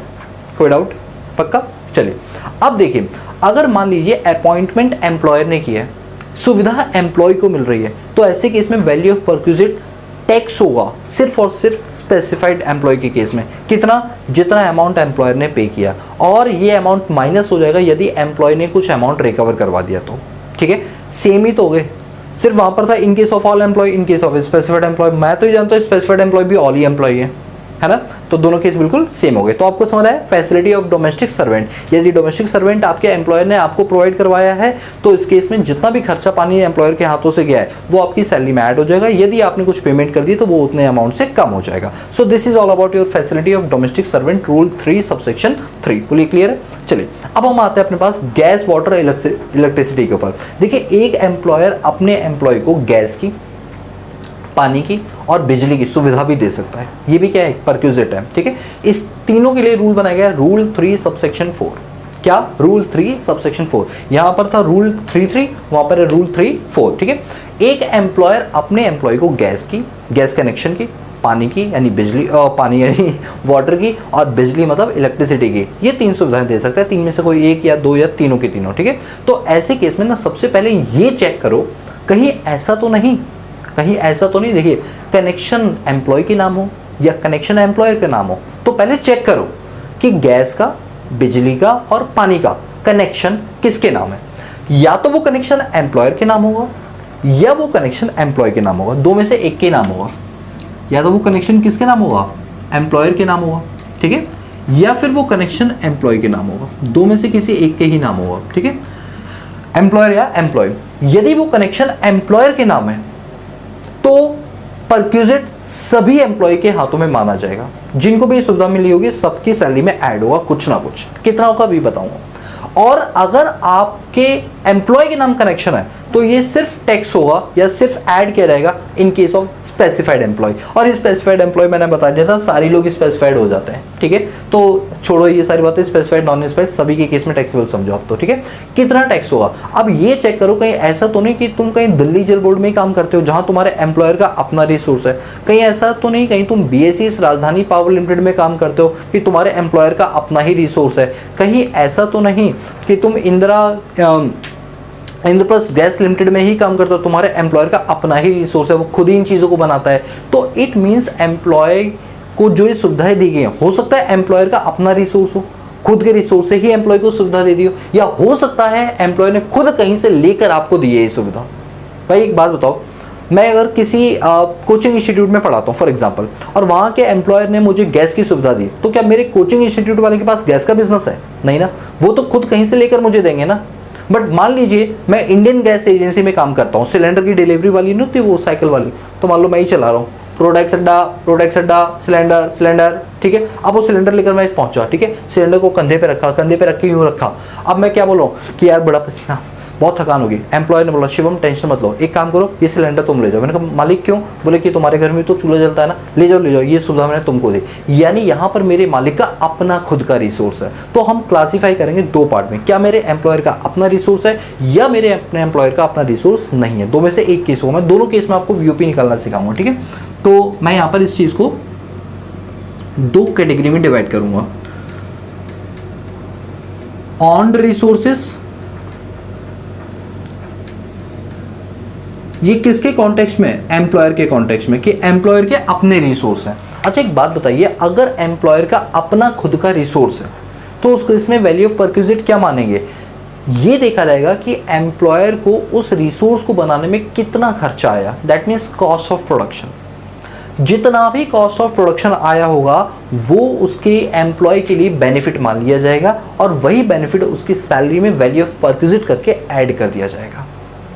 कोई डाउट? पक्का? चलिए अब देखिए, अगर मान लीजिए अपॉइंटमेंट एम्प्लॉयर ने किया है, सुविधा एम्प्लॉय को मिल रही है, तो ऐसे केस में वैल्यू ऑफ परक्विजिट टैक्स होगा सिर्फ और सिर्फ स्पेसिफाइड एम्प्लॉय के केस में। कितना? जितना अमाउंट एम्प्लॉयर ने पे किया, और ये अमाउंट माइनस हो जाएगा यदि एम्प्लॉय ने कुछ अमाउंट रिकवर करवा दिया तो, ठीक है। सेम ही तो हो गए, सिर्फ वहाँ पर था in case of all employee, in case of specified employee. मैं तो ये जानता हूँ स्पेसिफाइड एम्प्लॉय भी ऑल ही एम्प्लॉय है ना। तो दोनों केस बिल्कुल सेम हो गए। तो आपको समझ आया फैसिलिटी ऑफ डोमेस्टिक सर्वेंट। यदि डोमेस्टिक सर्वेंट आपके एम्प्लॉयर ने आपको प्रोवाइड करवाया है तो इस केस में जितना भी खर्चा पानी एम्प्लॉयर के हाथों से गया है वो आपकी सैलरी में ऐड हो जाएगा। यदि आपने कुछ पेमेंट कर दी तो वो उतने अमाउंट से कम हो जाएगा। So this is all about your facility of domestic servant rule 3 subsection 3। बोलिए क्लियर है? चलिए अब हम आते हैं अपने पास गैस वाटर इलेक्ट्रिसिटी के ऊपर। देखिए एक एम्प्लॉयर अपने एम्प्लॉय को गैस की, पानी की और बिजली की सुविधा भी दे सकता है। ये भी क्या है? परक्विजिट है, ठीक है। इस तीनों के लिए रूल बनाया गया रूल 3 सबसेक्शन 4। क्या? Rule 3 subsection 4। यहाँ पर था रूल 3.3, वहाँ पर है रूल 3.4, ठीक है। एक एम्प्लॉयर अपने एम्प्लॉय को गैस की, गैस कनेक्शन की, पानी की यानी बिजली, पानी यानी वाटर की, और बिजली मतलब इलेक्ट्रिसिटी की, ये 3 सुविधाएं दे सकता है। 3 में से कोई एक या 2 या तीनों के तीनों, ठीक है। तो ऐसे केस में ना सबसे पहले ये चेक करो कहीं ऐसा तो नहीं, देखिए कनेक्शन एम्प्लॉय के नाम हो या कनेक्शन एम्प्लॉयर के नाम हो, तो पहले चेक करो कि गैस का, बिजली का और पानी का कनेक्शन किसके नाम है। या तो वो कनेक्शन एम्प्लॉयर के नाम होगा या वो कनेक्शन एम्प्लॉय के नाम होगा, दो में से एक के नाम होगा। या तो वो कनेक्शन किसके नाम होगा, एम्प्लॉयर के नाम होगा, ठीक है, या फिर वो कनेक्शन एम्प्लॉय के नाम होगा, दो में से किसी एक के ही नाम होगा, ठीक है, एम्प्लॉयर या एम्प्लॉय। यदि वो कनेक्शन एम्प्लॉयर के नाम है तो परक्यूजिट सभी एम्प्लॉय के हाथों में माना जाएगा। जिनको भी सुविधा मिली होगी सबकी सैलरी में ऐड होगा कुछ ना कुछ, कितना होगा भी बताऊंगा। और अगर आपके एम्प्लॉय के नाम कनेक्शन है तो ये सिर्फ टैक्स होगा या सिर्फ ऐड किया जाएगा in case of specified employee. और ये स्पेसिफाइड एम्प्लॉय मैंने बता दिया था, सारे लोग स्पेसिफाइड हो जाते हैं, ठीक है। तो छोड़ो ये सारी बातें, स्पेसिफाइड नॉन स्पेसिफाइड सभी के केस में टैक्सेबल समझो आप तो, ठीक है। कितना टैक्स होगा अब ये चेक करो, कहीं ऐसा तो नहीं कि तुम कहीं दिल्ली जल बोर्ड में ही काम करते हो जहां तुम्हारे एम्प्लॉयर का अपना रिसोर्स है, कहीं ऐसा तो नहीं कहीं तुम BSES राजधानी पावर लिमिटेड में काम करते हो कि तुम्हारे एम्प्लॉयर का अपना ही रिसोर्स है, कहीं ऐसा तो नहीं कि तुम इंद्रप्रस्थ गैस लिमिटेड में ही काम करता हो, तुम्हारे एम्प्लॉयर का अपना ही रिसोर्स है, वो खुद ही इन चीज़ों को बनाता है। तो इट मीन्स एम्प्लॉय को जो ये सुविधाएं दी गई हैं, हो सकता है एम्प्लॉयर का अपना रिसोर्स हो, खुद के रिसोर्स से ही एम्प्लॉय को सुविधा दे दी हो, या हो सकता है एम्प्लॉय ने खुद कहीं से लेकर आपको दी है ये सुविधा। भाई एक बात बताओ, मैं अगर किसी कोचिंग इंस्टीट्यूट में पढ़ाता हूँ फॉर एग्जांपल, और वहाँ के एम्प्लॉयर ने मुझे गैस की सुविधा दी, तो क्या मेरे कोचिंग इंस्टीट्यूट वाले के पास गैस का बिजनेस है? नहीं ना, वो तो खुद कहीं से लेकर मुझे देंगे ना। बट मान लीजिए मैं इंडियन गैस एजेंसी में काम करता हूँ, सिलेंडर की डिलीवरी वाली नहीं होती वो साइकिल वाली, तो मान लो मैं ही चला रहा हूँ, प्रोडक्ट्स अड्डा सिलेंडर, ठीक है। अब वो सिलेंडर लेकर मैं पहुंचा, ठीक है, सिलेंडर को कंधे पे रख के यूं रखा। अब मैं क्या बोलूँ कि यार बड़ा पसीना, बहुत थकान होगी। एम्प्लॉय ने बोला शिवम टेंशन मत लो, एक काम करो ये सिलेंडर तुम ले जाओ। मैंने कहा मालिक क्यों? बोले कि तुम्हारे घर में तो चूल्हा जलता है ना, ले जाओ, ये सुविधा मैंने तुमको दी। यानी यहाँ पर मेरे मालिक का अपना खुद का रिसोर्स है। तो हम क्लासीफाई करेंगे दो पार्ट में, क्या मेरे एम्प्लॉयर का अपना रिसोर्स है या मेरे अपने एम्प्लॉयर का अपना रिसोर्स नहीं है। दो में से एक केस होगा, मैं दोनों केस में आपको VOP निकालना सिखाऊंगा, ठीक है। तो मैं यहाँ पर इस चीज़ को दो कैटेगरी में डिवाइड करूंगा, ऑन रिसोर्सेस, ये किसके कॉन्टेक्स्ट में? एम्प्लॉयर के कॉन्टेक्स्ट में, कि एम्प्लॉयर के अपने रिसोर्स हैं। अच्छा एक बात बताइए, अगर एम्प्लॉयर का अपना खुद का रिसोर्स है तो उसको इसमें वैल्यू ऑफ परक्यूजिट क्या मानेंगे? ये देखा जाएगा कि एम्प्लॉयर को उस रिसोर्स को बनाने में कितना खर्चा आया, that means cost of production. जितना भी कॉस्ट ऑफ प्रोडक्शन आया होगा वो उसके एम्प्लॉय के लिए बेनिफिट मान लिया जाएगा और वही बेनिफिट उसकी सैलरी में वैल्यू ऑफ परक्यूजिट करके ऐड कर दिया जाएगा।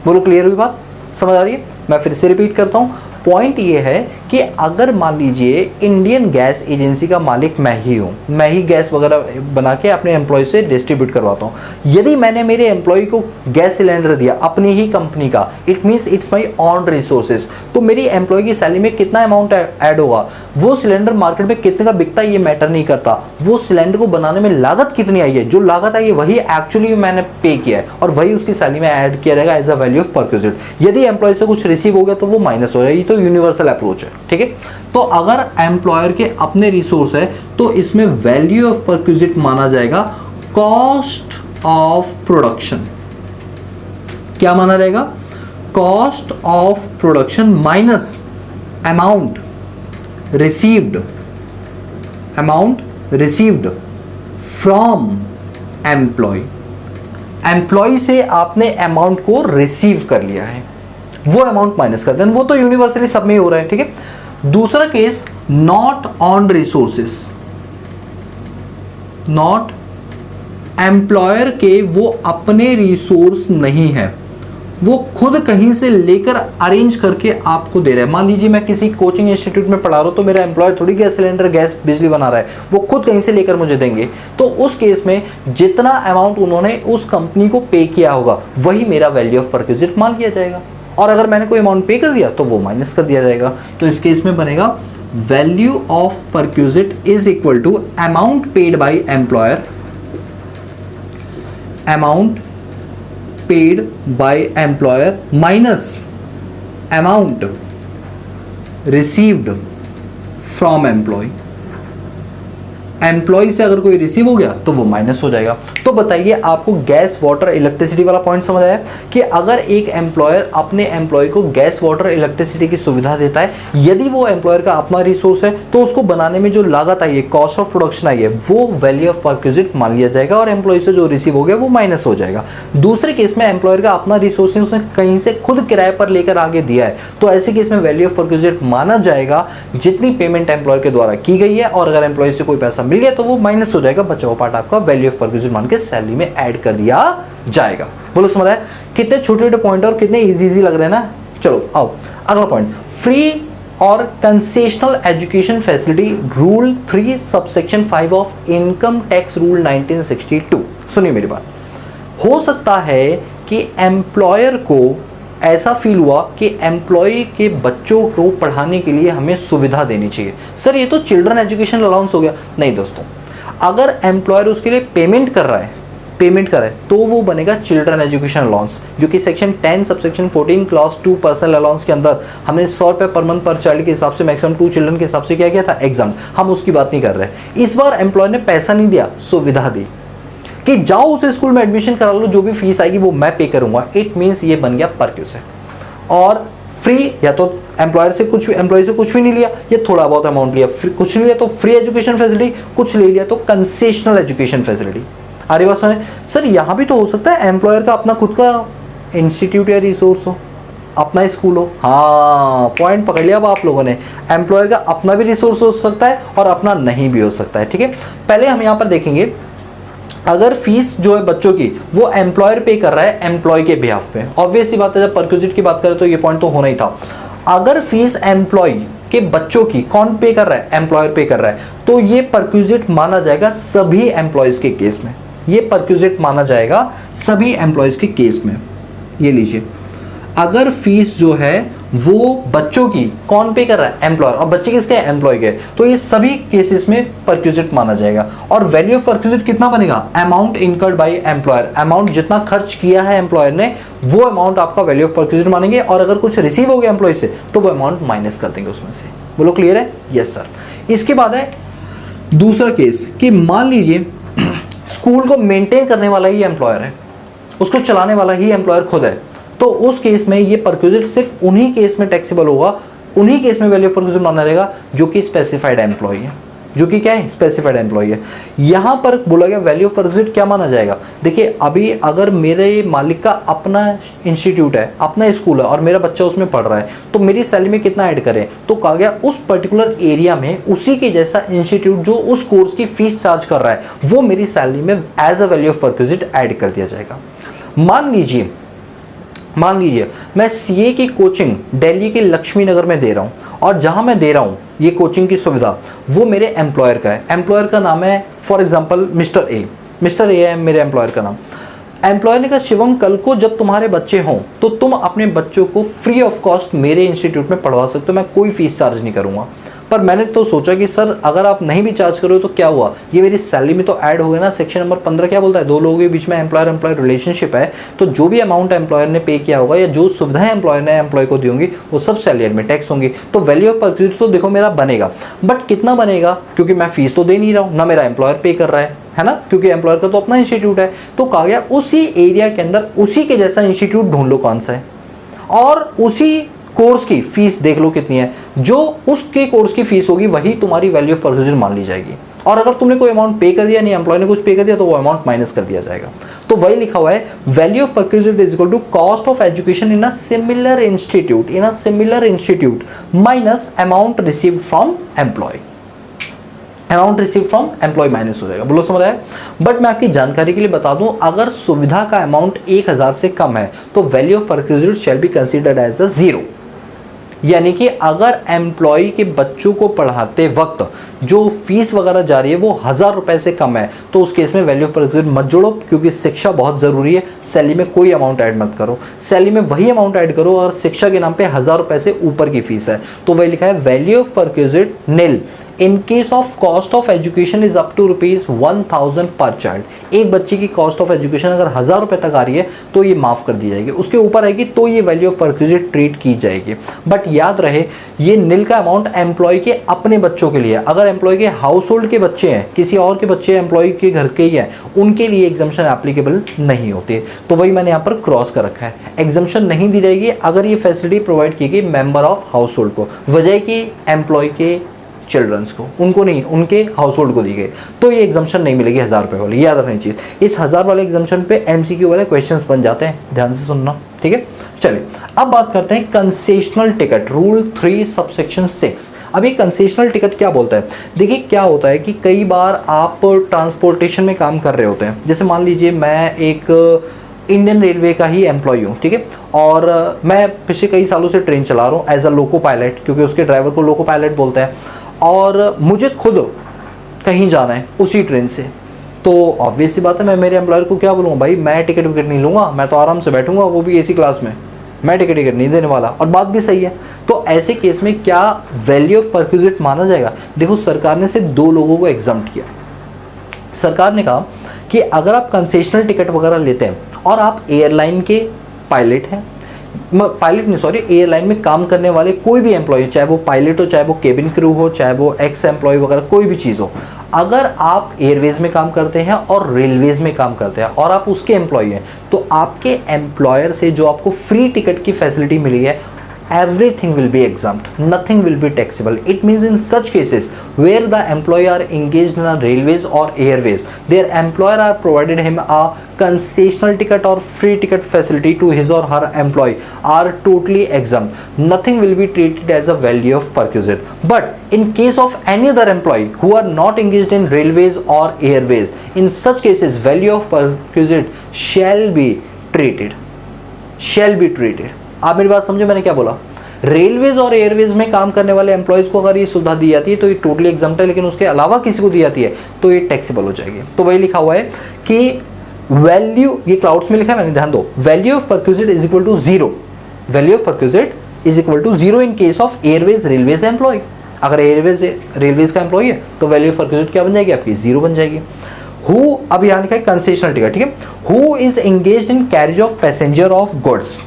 बोलो क्लियर हुई बात, समझ आ रही है? मैं फिर से रिपीट करता हूं, पॉइंट ये है कि अगर मान लीजिए इंडियन गैस एजेंसी का मालिक मैं ही हूँ, मैं ही गैस वगैरह बना के अपने एम्प्लॉय से डिस्ट्रीब्यूट करवाता हूँ। यदि मैंने मेरे एम्प्लॉय को गैस सिलेंडर दिया अपनी ही कंपनी का, it means it's my on resources, तो मेरी एम्प्लॉय की सैलरी में कितना अमाउंट ऐड होगा, वो सिलेंडर मार्केट में कितने का बिकता है ये मैटर नहीं करता, वो सिलेंडर को बनाने में लागत कितनी आई है, जो लागत आई है वही एक्चुअली मैंने पे किया है और वही उसकी सैलरी में ऐड किया जाएगा as a value of perquisite. यदि एम्प्लॉय से कुछ रिसीव हो गया तो वो माइनस हो जाएगा। ये तो यूनिवर्सल अप्रोच है, ठीक है। तो अगर एम्प्लॉयर के अपने रिसोर्स है तो इसमें वैल्यू ऑफ परक्यूजिट माना जाएगा कॉस्ट ऑफ प्रोडक्शन। क्या माना जाएगा? Cost of production minus amount received from employee. Employee से आपने अमाउंट को रिसीव कर लिया है, वो अमाउंट माइनस कर देना, वो तो यूनिवर्सली सब में ही हो रहा है, ठीक है। दूसरा case, not on resources, not employer के वो अपने रिसोर्स नहीं है, वो खुद कहीं से लेकर अरेंज करके आपको दे रहा है। मान लीजिए मैं किसी कोचिंग इंस्टीट्यूट में पढ़ा रहा हूं तो मेरा एम्प्लॉयर थोड़ी गैस सिलेंडर गैस बिजली बना रहा है, वो खुद कहीं से लेकर मुझे देंगे। तो उस केस में जितना अमाउंट उन्होंने उस कंपनी को पे किया होगा वही मेरा वैल्यू ऑफ परक्यूजिट मान लिया जाएगा, और अगर मैंने कोई अमाउंट पे कर दिया तो वो माइनस कर दिया जाएगा। तो इस केस में बनेगा value of perquisite is equal to amount paid by employer, amount paid by employer minus amount received from employee, employee से अगर कोई रिसीव हो गया तो वो माइनस हो जाएगा। तो बताइए आपको गैस वाटर इलेक्ट्रिसिटी वाला पॉइंट समझ आया कि अगर एक एम्प्लॉयर अपने एम्प्लॉय को गैस वाटर इलेक्ट्रिसिटी की सुविधा देता है, यदि वो एम्प्लॉयर का अपना रिसोर्स है तो उसको बनाने में जो लागत आई है, कॉस्ट ऑफ प्रोडक्शन आई है, वो वैल्यू ऑफ परक्विजिट मान लिया जाएगा और एम्प्लॉय से जो रिसीव हो गया वो माइनस हो जाएगा। दूसरे केस में एम्प्लॉयर का अपना रिसोर्स है, उसने कहीं से खुद किराए पर लेकर आगे दिया है, तो ऐसे केस में वैल्यू ऑफ परक्विजिट माना जाएगा जितनी पेमेंट एम्प्लॉयर के द्वारा की गई है, और अगर एम्प्लॉय से कोई पैसा मिल गया तो वो माइनस हो जाएगा, बचा हुआ पार्ट आपका वैल्यू ऑफ परक्विजिट मान के सैलरी में ऐड कर दिया जाएगा। बोलो समझ आया? कितने छोटे छोटे पॉइंट और कितने इजी लग रहे हैं ना। चलो आओ अगला पॉइंट, फ्री और concessional education facility rule 3 subsection 5 of income tax rule 1962। सुनिए मेरी बात, हो सकता है कि एम्प्लॉयर को ऐसा फील हुआ कि एम्प्लॉय के बच्चों को पढ़ाने के लिए हमें सुविधा देनी चाहिए। सर ये तो चिल्ड्रन एजुकेशन अलाउंस हो गया। नहीं दोस्तों, अगर एम्प्लॉयर उसके लिए पेमेंट कर रहा है तो वो बनेगा चिल्ड्रन एजुकेशन अलाउंस, जो कि section 10 subsection 14 class 2 personal allowance के अंदर हमने 100 रुपये पर मंथ पर चाइल्ड के हिसाब से मैक्सिमम 2 चिल्ड्रन के हिसाब से क्या किया था, एग्जाम। हम उसकी बात नहीं कर रहे। इस बार एम्प्लॉयर ने पैसा नहीं दिया, सुविधा दी कि जाओ उस स्कूल में एडमिशन करा लो, जो भी फीस आएगी वो मैं पे करूंगा। इट मीन्स ये बन गया परक्विजिट। और फ्री, या तो एम्प्लॉयर से कुछ, एम्प्लॉय से कुछ भी नहीं लिया, ये थोड़ा बहुत अमाउंट लिया, कुछ नहीं लिया तो फ्री एजुकेशन फैसिलिटी, कुछ ले लिया तो कंसेशनल एजुकेशन फैसिलिटी। आ रही बात सुने? सर यहाँ भी तो हो सकता है एम्प्लॉयर का अपना खुद का इंस्टीट्यूट या रिसोर्स हो, अपना स्कूल हो। हाँ, पॉइंट पकड़ लिया अब आप लोगों ने। एम्प्लॉयर का अपना भी रिसोर्स हो सकता है और अपना नहीं भी हो सकता है। ठीक है, पहले हम यहाँ पर देखेंगे, अगर फीस जो है बच्चों की वो एम्प्लॉयर पे कर रहा है एम्प्लॉय के बिहाफ पे, ऑब्वियस सी बात है, जब परक्विजिट की बात करें तो ये पॉइंट तो होना ही था। अगर फीस एम्प्लॉय के बच्चों की कौन पे कर रहा है, एम्प्लॉयर पे कर रहा है, तो ये परक्विजिट माना जाएगा सभी एम्प्लॉयज के केस में। ये परक्विजिट माना जाएगा सभी एम्प्लॉयज के केस में। ये लीजिए, अगर फीस जो है वो बच्चों की कौन पे कर रहा है, एम्प्लॉयर, और बच्चे किसके, एम्प्लॉय के, तो ये सभी केसेस में परक्विजिट माना जाएगा। और वैल्यू ऑफ परक्विजिट कितना बनेगा, amount incurred by employer, amount जितना खर्च किया है एम्प्लॉयर ने वो अमाउंट आपका वैल्यू ऑफ परक्विजिट मानेंगे, और अगर कुछ रिसीव हो गया एम्प्लॉय से तो वो अमाउंट माइनस कर देंगे उसमें से। बोलो क्लियर है? Yes sir. इसके बाद है दूसरा केस कि मान लीजिए स्कूल को मेंटेन करने वाला ही एम्प्लॉयर है, उसको चलाने वाला ही एम्प्लॉयर खुद है, तो उस केस में ये परक्विजिट सिर्फ उन्हीं केस में टैक्सेबल होगा, उन्हीं केस में वैल्यू ऑफ परक्विजिट माना रहेगा जो कि स्पेसिफाइड एम्प्लॉय है, जो कि क्या है, स्पेसिफाइड एम्प्लॉय है। यहाँ पर बोला गया वैल्यू ऑफ परक्विजिट क्या माना जाएगा। देखिए अभी अगर मेरे मालिक का अपना इंस्टीट्यूट है, अपना स्कूल है और मेरा बच्चा उसमें पढ़ रहा है, तो मेरी सैलरी में कितना ऐड करें, तो कहा गया उस पर्टिकुलर एरिया में उसी के जैसा इंस्टीट्यूट जो उस कोर्स की फीस चार्ज कर रहा है वो मेरी सैलरी में as a value of perquisite add कर दिया जाएगा। मान लीजिए मैं सीए की कोचिंग दिल्ली के लक्ष्मी नगर में दे रहा हूँ, और जहाँ मैं दे रहा हूँ ये कोचिंग की सुविधा वो मेरे एम्प्लॉयर का है। एम्प्लॉयर का नाम है फॉर एग्जांपल मिस्टर ए है मेरे एम्प्लॉयर का नाम। एम्प्लॉयर ने कहा शिवम कल को जब तुम्हारे बच्चे हों तो तुम अपने बच्चों को फ्री ऑफ कॉस्ट मेरे इंस्टीट्यूट में पढ़वा सकते हो, मैं कोई फीस चार्ज नहीं करूँगा। पर मैंने तो सोचा कि सर अगर आप नहीं भी चार्ज करो तो क्या हुआ, ये मेरी सैलरी में तो ऐड हो गया ना। सेक्शन नंबर 15 क्या बोलता है, दो लोगों के बीच में एम्प्लॉयर रिलेशनशिप है, तो जो भी अमाउंट एम्प्लॉयर ने पे किया होगा या जो सुविधाएं एम्प्लॉयर ने एम्प्लॉय को दी होंगी वो सब सैलरी में टैक्स होंगी। तो वैल्यू ऑफ परक्विजिट तो देखो मेरा बनेगा, बट कितना बनेगा, क्योंकि मैं फीस तो दे नहीं रहा हूँ, ना मेरा एम्प्लॉयर पे कर रहा है ना, क्योंकि एम्प्लॉयर का तो अपना इंस्टीट्यूट है। तो कहा गया उसी एरिया के अंदर उसी के जैसा इंस्टीट्यूट ढूंढ लो कौन सा है, और उसी कोर्स की फीस देख लो कितनी है, जो उसके कोर्स की फीस होगी वही तुम्हारी वैल्यू ऑफ परक्विजिट मान ली जाएगी। और अगर तुमने कोई अमाउंट पे कर दिया, नहीं एम्प्लॉय ने कुछ पे कर दिया, तो वो अमाउंट माइनस कर दिया जाएगा। तो वही लिखा हुआ है value of perquisite is equal to cost of education in a similar institute minus amount received from employee. Amount receive from employee minus हो जाएगा। बोलो समझ आया? बट मैं आपकी जानकारी के लिए बता दूं, अगर सुविधा का अमाउंट 1000 से कम है तो value of perquisite shall be considered as a 0। यानी कि अगर एम्प्लॉय के बच्चों को पढ़ाते वक्त जो फीस वगैरह जा रही है वो 1000 रुपए से कम है, तो उस केस में वैल्यू ऑफ परक्विजिट मत जोड़ो, क्योंकि शिक्षा बहुत ज़रूरी है। सैलरी में कोई अमाउंट ऐड मत करो, सैलरी में वही अमाउंट ऐड करो, और शिक्षा के नाम पे 1000 रुपए से ऊपर की फीस है तो वही लिखा है value of perquisite nil in case of cost of education is up to ₹1000 per child. एक बच्चे की कॉस्ट ऑफ एजुकेशन अगर 1000 रुपये तक आ रही है तो ये माफ़ कर दी जाएगी, उसके ऊपर आएगी तो ये वैल्यू ऑफ परक्विजिट ट्रीट की जाएगी। बट याद रहे ये नील का अमाउंट एम्प्लॉय के अपने बच्चों के लिए, अगर एम्प्लॉय के हाउस होल्ड के बच्चे हैं, किसी और के बच्चे एम्प्लॉय के घर के ही हैं, उनके लिए एग्जम्पशन एप्लीकेबल नहीं होती। तो वही मैंने यहाँ पर क्रॉस कर रखा है, एग्जम्पशन नहीं दी जाएगी अगर ये फैसिलिटी प्रोवाइड की गई मेंबर ऑफ हाउस होल्ड को, वजह कि एम्प्लॉय के चिल्ड्रंस को, उनको नहीं, उनके हाउस होल्ड को दी गई, तो ये एग्जम्पशन नहीं मिलेगी 1000 रुपये वाली। याद रखनी चीज़, इस 1000 वाले एग्जम्पशन पे MCQ वाले क्वेश्चंस बन जाते हैं, ध्यान से सुनना, ठीक है। चलिए अब बात करते हैं कंसेशनल टिकट, रूल 3 सबसेक्शन 6। अब ये कंसेशनल टिकट क्या बोलता है? देखिए क्या होता है कि कई बार आप ट्रांसपोर्टेशन में काम कर रहे होते हैं, जैसे मान लीजिए मैं एक इंडियन रेलवे का ही एम्प्लॉय हूँ, ठीक है, और मैं पिछले कई सालों से ट्रेन चला रहा हूँ एज अ लोको पायलट, क्योंकि उसके ड्राइवर को लोको पायलट बोलते हैं, और मुझे खुद कहीं जाना है उसी ट्रेन से, तो ऑब्वियस सी बात है मैं मेरे एम्प्लॉयर को क्या बोलूँगा, भाई मैं टिकट विकेट नहीं लूँगा, मैं तो आराम से बैठूंगा, वो भी AC क्लास में, मैं टिकट विकेट नहीं देने वाला, और बात भी सही है। तो ऐसे केस में क्या वैल्यू ऑफ परक्विजिट माना जाएगा? देखो सरकार ने सिर्फ 2 लोगों को एग्जम्प्ट किया। सरकार ने कहा कि अगर आप कंसेशनल टिकट वगैरह लेते हैं और आप एयरलाइन के पायलट हैं, पायलट नहीं सॉरी, एयरलाइन में काम करने वाले कोई भी एम्प्लॉय, चाहे वो पायलट हो, चाहे वो केबिन क्रू हो, चाहे वो एक्स एम्प्लॉय वगैरह कोई भी चीज़ हो, अगर आप एयरवेज में काम करते हैं और रेलवेज में काम करते हैं और आप उसके एम्प्लॉय हैं, तो आपके एम्प्लॉयर से जो आपको फ्री टिकट की फैसिलिटी मिली है, everything will be exempt, nothing will be taxable. It means in such cases where the employee are engaged in a railways or airways, their employer are provided him a concessional ticket or free ticket facility to his or her employee are totally exempt. Nothing will be treated as a value of perquisite. But in case of any other employee who are not engaged in railways or airways, in such cases value of perquisite shall be treated. Shall be treated. आप मेरी बात समझे मैंने क्या बोला? Railways और Airways में काम करने वाले एम्प्लॉयज़ को अगर ये सुविधा दी जाती है तो ये टोटली एग्जम्प्ट है, लेकिन उसके अलावा किसी को दी जाती है तो ये टैक्सेबल हो जाएगी। तो वही लिखा हुआ है कि वैल्यू, ये क्लाउड्स में लिखा है मैंने, ध्यान दो, value of perquisite is equal to 0, value of perquisite is equal to 0 in case of airways railways employee. अगर एयरवेज रेलवेज का एम्प्लॉय है तो वैल्यू ऑफ परक्विजिट क्या बन जाएगी आपकी? 0 बन जाएगी। हु, अब यहाँ लिखा है कंसेशनल टिकट, ठीक है, who is engaged in carriage of passenger of goods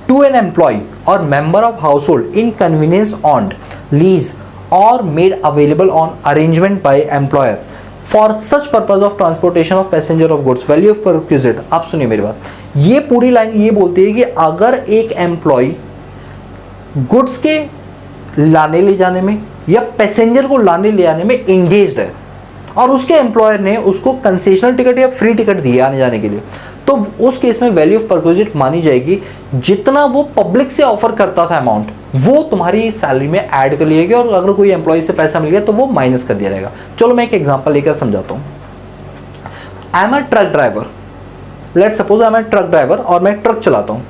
to an employee or member of household in convenience owned, lease or made available on arrangement by employer for such purpose of transportation of passenger of goods, value of perquisite। आप सुनिए मेरी बात, ये पूरी line ये बोलती है कि अगर एक एम्प्लॉय गुड्स के लाने ले जाने में या पैसेंजर को लाने ले जाने में एंगेज्ड है और उसके एम्प्लॉयर ने उसको कंसेशनल टिकट या फ्री टिकट दिए आने जाने के लिए, तो उस केस में वैल्यू ऑफ परक्विजिट मानी जाएगी। जितना वो पब्लिक से ऑफर करता था अमाउंट, वो तुम्हारी सैलरी में ऐड कर लिएगी, और अगर कोई एम्प्लॉय से पैसा मिल गया तो वो माइनस कर दिया जाएगा। चलो मैं एक एग्जांपल लेकर समझाता हूँ। I am a truck driver, let suppose I am a truck driver और मैं ट्रक चलाता हूँ।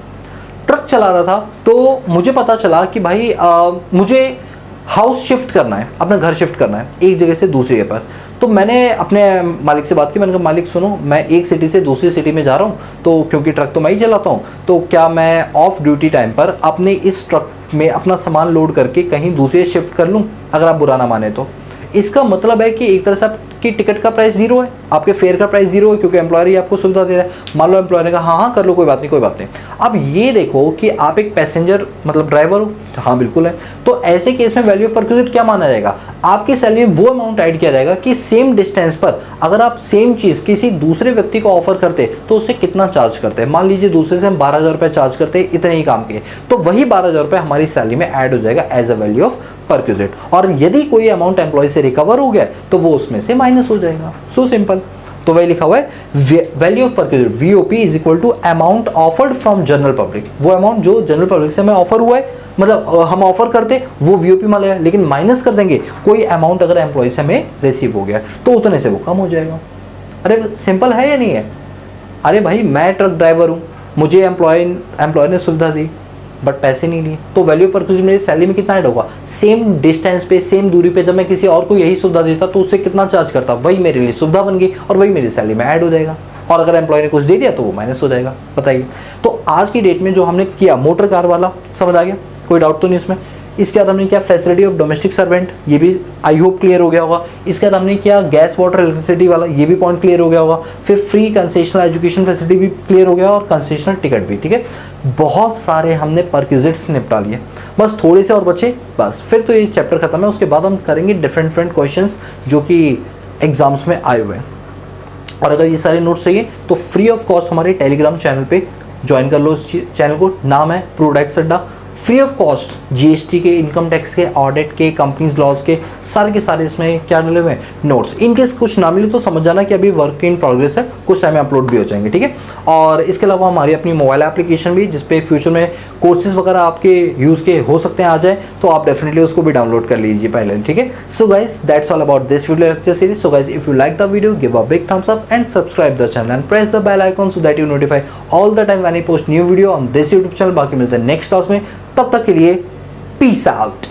ट्रक चला रहा था तो मुझे पता चला कि भाई मुझे हाउस शिफ्ट करना है, अपना घर शिफ्ट करना है एक जगह से दूसरी जगह पर। तो मैंने अपने मालिक से बात की, मैंने कहा मालिक सुनो, मैं एक सिटी से दूसरी सिटी में जा रहा हूँ, तो क्योंकि ट्रक तो मैं ही चलाता हूँ, तो क्या मैं ऑफ ड्यूटी टाइम पर अपने इस ट्रक में अपना सामान लोड करके कहीं दूसरे शिफ्ट कर लूँ? अगर आप बुरा ना माने तो इसका मतलब है कि एक तरह से आपकी टिकट का प्राइस 0 है, आपके फेयर का प्राइस 0 है, क्योंकि एम्प्लॉयर ही आपको सुविधा दे रहा है। मान लो एम्प्लॉयर ने कहा हाँ हाँ कर लो, कोई बात नहीं कोई बात नहीं। अब ये देखो कि आप एक पैसेंजर मतलब ड्राइवर हो, हाँ बिल्कुल है, तो ऐसे केस में वैल्यू ऑफ परक्विजिट क्या माना जाएगा? आपकी सैलरी में वो अमाउंट ऐड किया जाएगा कि सेम डिस्टेंस पर अगर आप सेम चीज़ किसी दूसरे व्यक्ति को ऑफर करते तो उससे कितना चार्ज करते हैं। मान लीजिए दूसरे से हम 12,000 रुपये चार्ज करते हैं इतने ही काम के, तो वही 12,000 रुपये हमारी सैलरी में ऐड हो जाएगा as a value of perquisite. और यदि कोई अमाउंट एम्प्लॉय से रिकवर हो गया तो वो उसमें से माइनस हो जाएगा। So simple. तो वही लिखा हुआ है value of perquisite VOP is equal to amount offered from general public. वो अमाउंट जो जनरल पब्लिक से हमें ऑफर हुआ है, मतलब हम ऑफर करते वो VOP मान लेगा, लेकिन माइनस कर देंगे कोई अमाउंट अगर एम्प्लॉय से हमें रिसीव हो गया तो उतने से वो कम हो जाएगा। अरे सिंपल है या नहीं है? अरे भाई मैं ट्रक ड्राइवर हूँ, मुझे एम्प्लॉय ने सुविधा दी बट पैसे नहीं लिए, तो वैल्यू पर कुछ मेरी सैलरी में कितना ऐड होगा? सेम डिस्टेंस पे सेम दूरी पे जब मैं किसी और को यही सुविधा देता तो उससे कितना चार्ज करता, वही मेरे लिए सुविधा बन गई और वही मेरी सैलरी में ऐड हो जाएगा। और अगर एम्प्लॉय ने कुछ दे दिया तो वो माइनस हो जाएगा। बताइए, तो आज की डेट में जो हमने किया मोटर कार वाला समझ आ गया? कोई डाउट तो नहीं इसमें? इसके बाद हमने किया फैसिलिटी ऑफ डोमेस्टिक सर्वेंट, ये भी आई होप क्लियर हो गया होगा। इसके बाद हमने किया गैस वाटर इलेक्ट्रिसिटी वाला, ये भी पॉइंट क्लियर हो गया होगा। फिर फ्री कंसेशनल एजुकेशन फैसिलिटी भी क्लियर हो गया और कंसेशनल टिकट भी, ठीक है। बहुत सारे हमने परक्विजिट्स निपटा लिए, बस थोड़े से और बचे, बस फिर तो ये चैप्टर खत्म है। उसके बाद हम करेंगे डिफरेंट क्वेश्चंस जो कि एग्जाम्स में आए हुए हैं। और अगर ये सारे नोट्स चाहिए तो फ्री ऑफ कॉस्ट हमारे टेलीग्राम चैनल पे ज्वाइन कर लो। इस चैनल को नाम है प्रोडक्ट्स अड्डा। फ्री ऑफ कॉस्ट जीएसटी के, इनकम टैक्स के, ऑडिट के, कंपनीज लॉज के सारे इसमें क्या मिले हुए नोट्स। इनकेस कुछ ना मिले तो समझ जाना कि अभी वर्क इन प्रोग्रेस है, कुछ टाइम में अपलोड भी हो जाएंगे, ठीक है। और इसके अलावा हमारी अपनी मोबाइल एप्लीकेशन भी, जिसपे फ्यूचर में कोर्सेज वगैरह आपके यूज़ के हो सकते हैं आ जाए, तो आप डेफिनेटली उसको भी डाउनलोड कर लीजिए पहले, ठीक है। So guys that's all about this video lecture series. So guys if you like the video give a big thumbs up and subscribe the channel and press the bell icon so that you notify all the time when I post new video on this YouTube channel. बाकी मिलते हैं next class में, तब तक के लिए peace out.